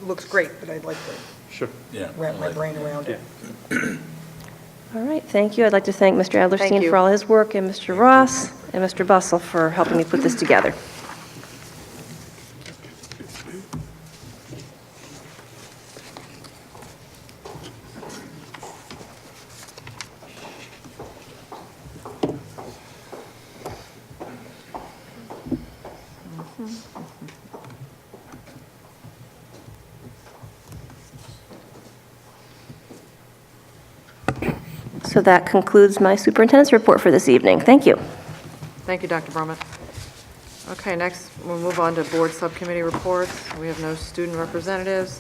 looks great, but I'd like to Sure. wrap my brain around it. All right, thank you. I'd like to thank Mr. Adlerstein you. for all his work, and Mr. Ross, and Mr. Bussell for helping me put this together. So that concludes my superintendent's report for this evening. Thank you. Thank you, Dr. Brummett. Okay, next, we'll move on to board subcommittee reports. We have no student representatives.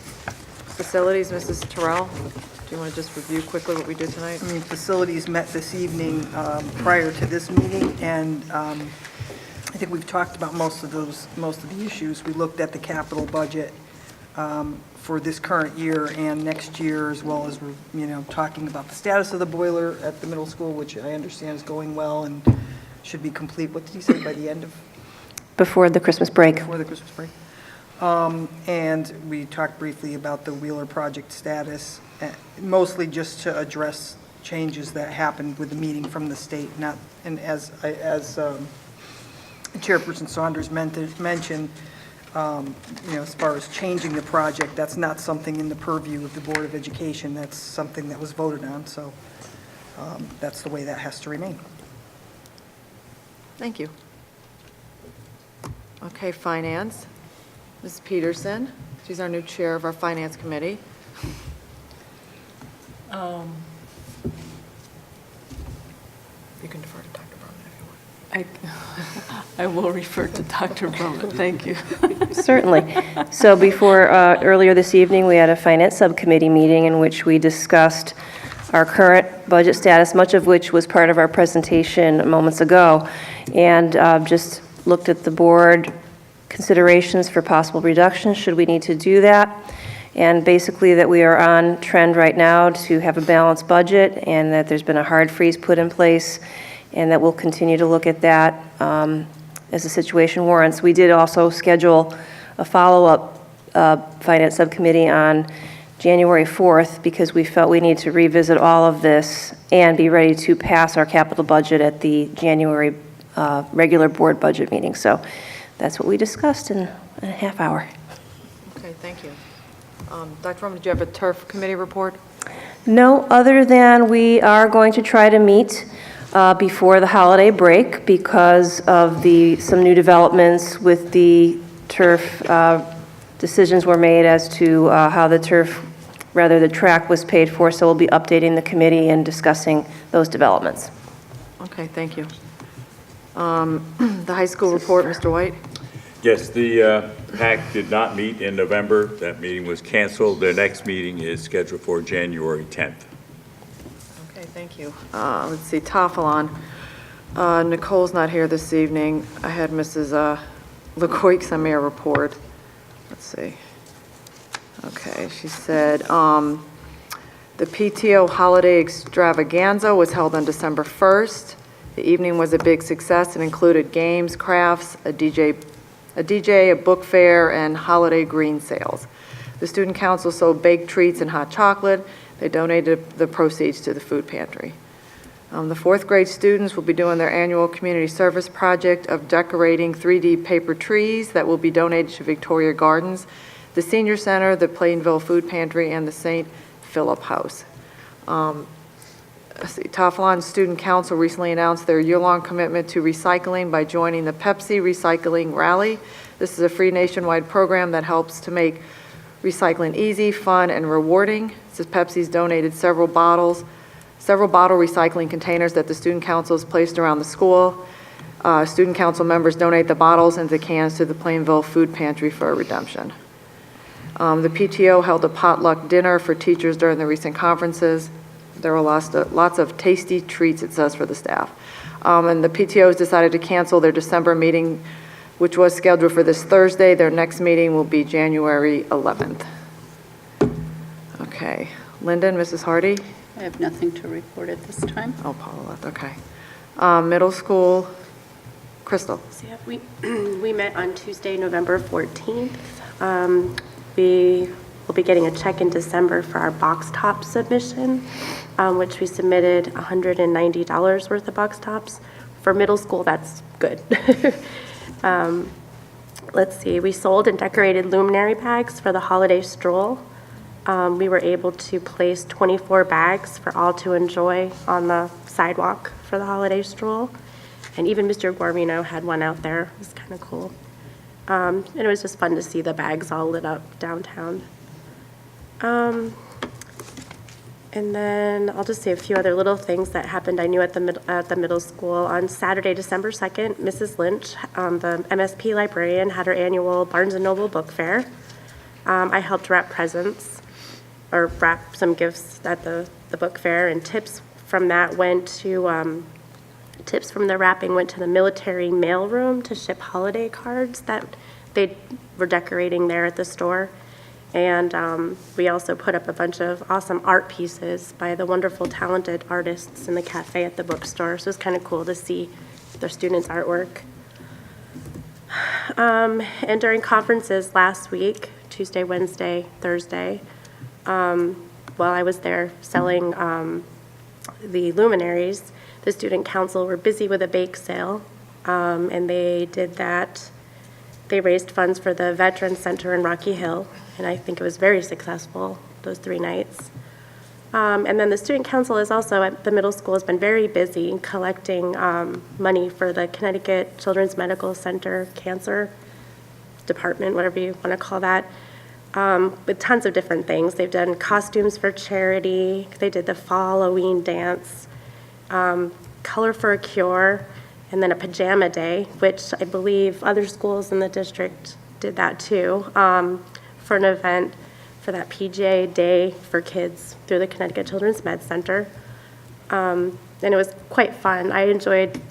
Facilities, Mrs. Terrell, do you want to just review quickly what we did tonight? I mean, facilities met this evening prior to this meeting, and I think we've talked about most of the issues. We looked at the capital budget for this current year and next year, as well as, you know, talking about the status of the boiler at the middle school, which I understand is going well and should be complete, what did you say, by the end of? Before the Christmas break. Before the Christmas break. And we talked briefly about the Wheeler project status, mostly just to address changes that happened with the meeting from the state, not, and as Chairperson Saunders mentioned, as far as changing the project, that's not something in the purview of the Board of Education. That's something that was voted on, so that's the way that has to remain. Thank you. Okay, Finance. Ms. Peterson, she's our new chair of our Finance Committee. You can defer to Dr. Berman if you want. I will refer to Dr. Berman. Thank you. Certainly. So before, earlier this evening, we had a Finance Subcommittee meeting in which we discussed our current budget status, much of which was part of our presentation moments ago, and just looked at the board considerations for possible reductions, should we need to do that, and basically that we are on trend right now to have a balanced budget, and that there's been a hard freeze put in place, and that we'll continue to look at that as the situation warrants. We did also schedule a follow-up Finance Subcommittee on January 4th because we felt we need to revisit all of this and be ready to pass our capital budget at the January regular board budget meeting. So that's what we discussed in a half hour. Okay, thank you. Dr. Berman, did you have a turf committee report? No, other than we are going to try to meet before the holiday break because of some new developments with the turf. Decisions were made as to how the track was paid for, so we'll be updating the committee and discussing those developments. Okay, thank you. The high school report, Mr. White? Yes, the PAC did not meet in November. That meeting was canceled. Their next meeting is scheduled for January 10th. Okay, thank you. Let's see, Tafalon. Nicole's not here this evening. I had Mrs. LeCoy send me a report. Let's see. Okay, she said, the PTO holiday extravaganza was held on December 1st. The evening was a big success and included games, crafts, a DJ, a book fair, and holiday green sales. The student council sold baked treats and hot chocolate. They donated the proceeds to the food pantry. The fourth grade students will be doing their annual community service project of decorating 3D paper trees that will be donated to Victoria Gardens, the Senior Center, the Plainville Food Pantry, and the St. Philip House. Tafalon Student Council recently announced their year-long commitment to recycling by joining the Pepsi Recycling Rally. This is a free nationwide program that helps to make recycling easy, fun, and rewarding. Since Pepsi's donated several bottle recycling containers that the Student Council has placed around the school. Student Council members donate the bottles and the cans to the Plainville Food Pantry for redemption. The PTO held a potluck dinner for teachers during the recent conferences. There were lots of tasty treats, it says, for the staff. And the PTO has decided to cancel their December meeting, which was scheduled for this Thursday. Their next meeting will be January 11th. Okay. Linden, Mrs. Hardy? I have nothing to report at this time. Oh, Paula left, okay. Middle school, Crystal? So yeah, we met on Tuesday, November 14th. We will be getting a check in December for our box top submission, which we submitted $190 worth of box tops. For middle school, that's good. Let's see, we sold and decorated luminary bags for the holiday stroll. We were able to place 24 bags for all to enjoy on the sidewalk for the holiday stroll. And even Mr. Guarmino had one out there. It was kind of cool. And it was just fun to see the bags all lit up downtown. And then I'll just say a few other little things that happened I knew at the middle school. On Saturday, December 2nd, Mrs. Lynch, the MSP librarian, had her annual Barnes & Noble book fair. I helped wrap presents, or wrap some gifts at the book fair, and tips from that went to, tips from the wrapping went to the military mail room to ship holiday cards that they were decorating there at the store. And we also put up a bunch of awesome art pieces by the wonderful, talented artists in the cafe at the bookstore. So it's kind of cool to see their students' artwork. And during conferences last week, Tuesday, Wednesday, Thursday, while I was there selling the luminaries, the student council were busy with a bake sale, and they did that. They raised funds for the Veteran Center in Rocky Hill, and I think it was very successful, those 3 nights. And then the student council is also at the middle school has been very busy in collecting money for the Connecticut Children's Medical Center Cancer Department, whatever you want to call that, with tons of different things. They've done costumes for charity. They did the Halloween dance, Color for a Cure, and then a pajama day, which I believe other schools in the district did that too, for an event for that PJ day for kids through the Connecticut Children's Med Center. And it was quite fun. I enjoyed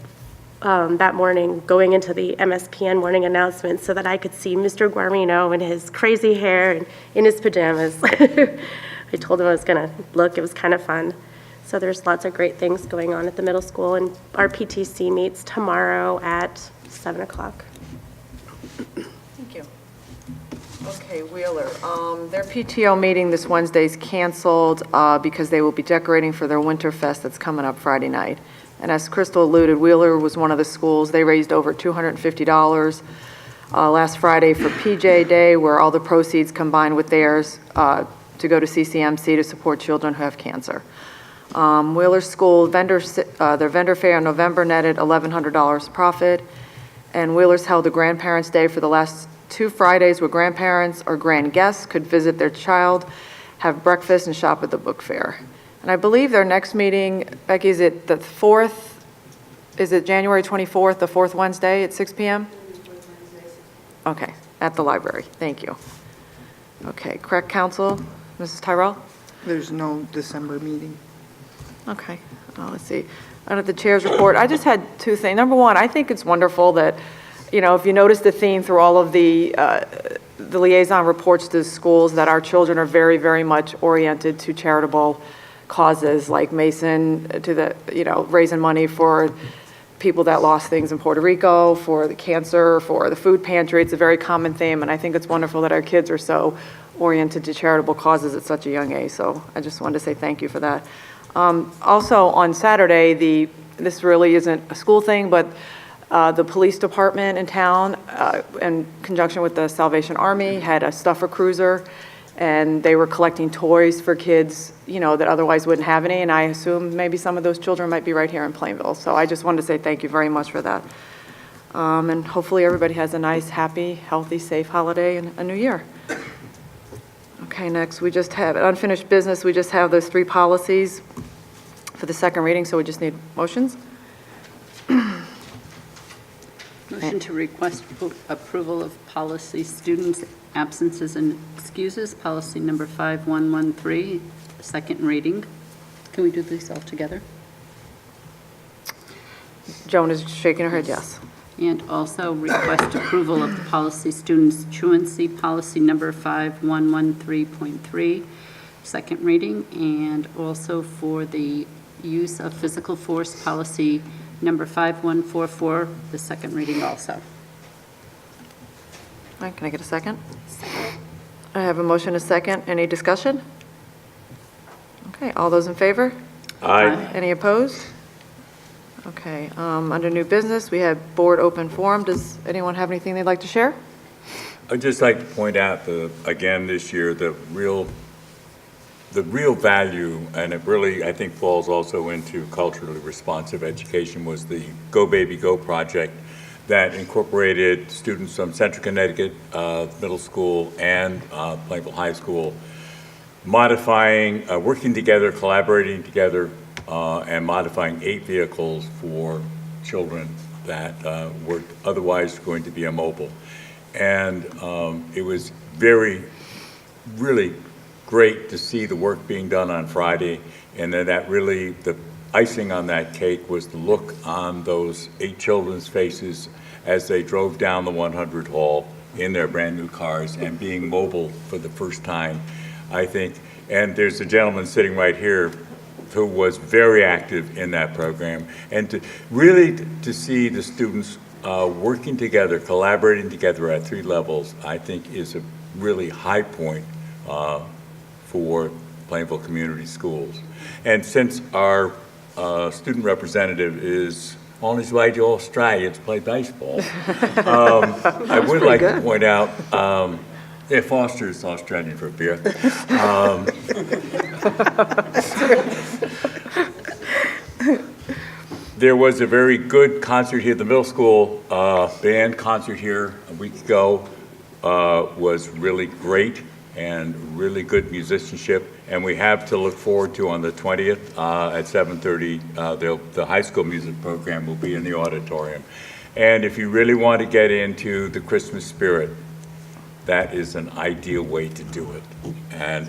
that morning going into the MSPN morning announcement so that I could see Mr. Guarino in his crazy hair and in his pajamas. I told him I was going to look. It was kind of fun. So there's lots of great things going on at the middle school, and our PTC meets tomorrow at 7 o'clock. Thank you. Okay, Wheeler, their PTO meeting this Wednesday is canceled because they will be decorating for their Winterfest that's coming up Friday night. And as Crystal alluded, Wheeler was one of the schools. They raised over $250 last Friday for PJ Day, where all the proceeds combined with theirs to go to CCMC to support children who have cancer. Wheeler School their vendor fair in November netted $1,100 profit, and Wheeler's held a Grandparents' Day for the last 2 Fridays where grandparents or grand guests could visit their child, have breakfast, and shop at the book fair. And I believe their next meeting, Becky, is it the 4th? Is it January 24th, the 4th Wednesday at 6 p.m.? Okay, at the library. Thank you. Okay, correct counsel, Mrs. Tyrell? There's no December meeting. Okay, let's see. Under the chair's report, I just had 2 things. Number one, I think it's wonderful that, you know, if you notice the theme through all of the liaison reports to the schools, that our children are very, very much oriented to charitable causes, like Mason, to the, you know, raising money for people that lost things in Puerto Rico, for the cancer, for the food pantry. It's a very common theme, and I think it's wonderful that our kids are so oriented to charitable causes at such a young age. So I just wanted to say thank you for that. Also on Saturday, this really isn't a school thing, but the police department in town, in conjunction with the Salvation Army, had a stuffer cruiser, and they were collecting toys for kids, you know, that otherwise wouldn't have any, and I assume maybe some of those children might be right here in Plainville. So I just wanted to say thank you very much for that. And hopefully everybody has a nice, happy, healthy, safe holiday and a new year. Okay, next, we just have unfinished business. We just have those 3 policies for the second reading, so we just need motions. Motion to request approval of policy students' absences and excuses, policy number 5113, second reading. Can we do these all together? Joan is shaking her head yes. And also request approval of the policy students' truancy, policy number 5113.3, second reading, and also for the use of physical force, policy number 5144, the second reading also. All right, can I get a second? I have a motion, a second. Any discussion? Okay, all those in favor? Aye. Any opposed? Okay, under new business, we have board open forum. Does anyone have anything they'd like to share? I'd just like to point out, again this year, the real value, and it really, I think, falls also into culturally responsive education, was the Go Baby Go project that incorporated students from Central Connecticut Middle School and Plainville High School, modifying, working together, collaborating together, and modifying 8 vehicles for children that were otherwise going to be immobile. And it was really great to see the work being done on Friday, and then that really, the icing on that cake was the look on those 8 children's faces as they drove down the 100 Hall in their brand new cars and being mobile for the first time, I think. And there's a gentleman sitting right here who was very active in that program, and to really to see the students working together, collaborating together at 3 levels, I think is a really high point for Plainville Community Schools. And since our student representative is on his way to Australia to play baseball, I would like to point out, yeah, Foster is Australian for a beer. There was a very good concert here. The middle school band concert here a week ago was really great and really good musicianship. And we have to look forward to on the 20th at 7:30, the high school music program will be in the auditorium. And if you really want to get into the Christmas spirit, that is an ideal way to do it. And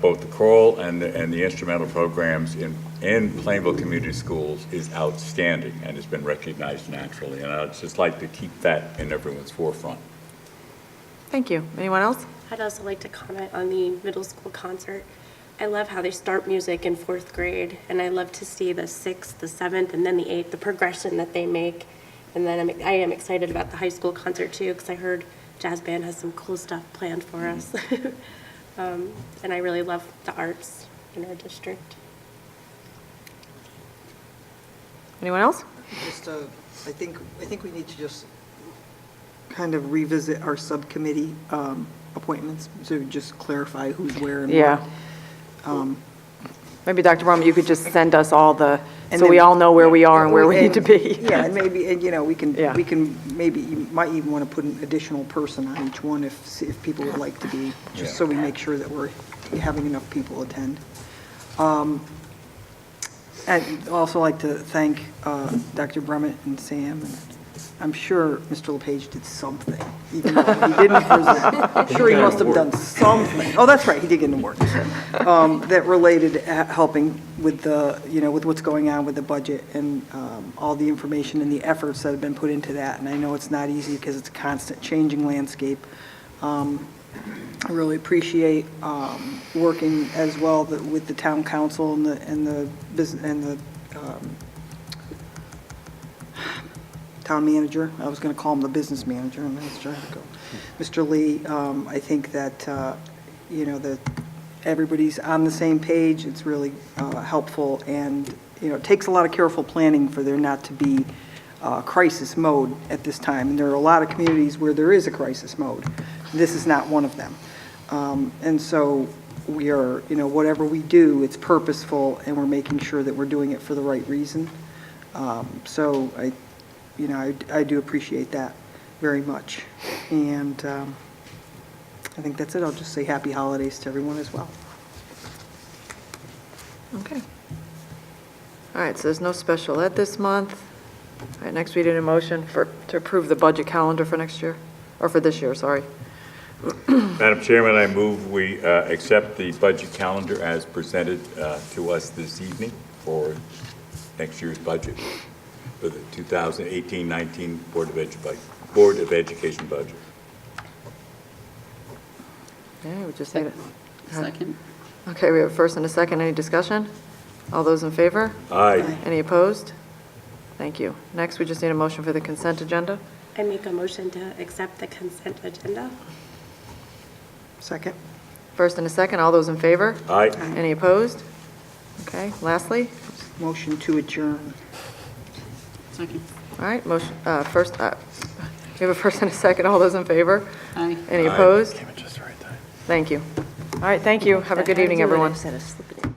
both the choral and the instrumental programs in Plainville Community Schools is outstanding and has been recognized naturally. And I'd just like to keep that in everyone's forefront. Thank you. Anyone else? I'd also like to comment on the middle school concert. I love how they start music in 4th grade, and I love to see the 6th, the 7th, and then the 8th, the progression that they make. And then I am excited about the high school concert too, because I heard jazz band has some cool stuff planned for us. And I really love the arts in our district. Anyone else? Just, I think we need to just kind of revisit our subcommittee appointments to just clarify who's where and Yeah. what. Maybe Dr. Brum, you could just send us all the, And so we then- all know where we are and where we need to be. Yeah, and maybe, and you know, we can, Yeah. maybe, you might even want to put an additional person on each one if people would like to be, just so we make sure that we're having enough people attend. I'd also like to thank Dr. Brummett and Sam, and I'm sure Mr. LePage did something, even though he didn't present. I'm sure he must have done something. Oh, that's right, he did get an award. That related to helping with the, you know, with what's going on with the budget and all the information and the efforts that have been put into that. And I know it's not easy because it's a constant changing landscape. I really appreciate working as well with the town council and the business and the town manager. I was going to call him the business manager, and I was trying to go. Mr. Lee, I think that, you know, that everybody's on the same page. It's really helpful, and, you know, it takes a lot of careful planning for there not to be crisis mode at this time. And there are a lot of communities where there is a crisis mode. This is not one of them. And so we are, you know, whatever we do, it's purposeful, and we're making sure that we're doing it for the right reason. So you know, I do appreciate that very much. And I think that's it. I'll just say happy holidays to everyone as well. Okay. All right, so there's no special ed this month. All right, next we need a motion to approve the budget calendar for next year, or for this year, sorry. Madam Chairman, I move we accept the budget calendar as presented to us this evening for next year's budget, for the 2018-19 Board of Education budget. Okay, we just need it. Second. Okay, we have a first and a second. Any discussion? All those in favor? Aye. Any opposed? Thank you. Next, we just need a motion for the consent agenda. I make a motion to accept the consent agenda. Second. First and a second. All those in favor? Aye. Any opposed? Okay, lastly? Motion to adjourn. Second. All right, motion, first, we have a first and a second. All those in favor? Aye. Any Aye. opposed? Thank you. All right, thank you. Have a good evening, everyone. Instead of slipping it.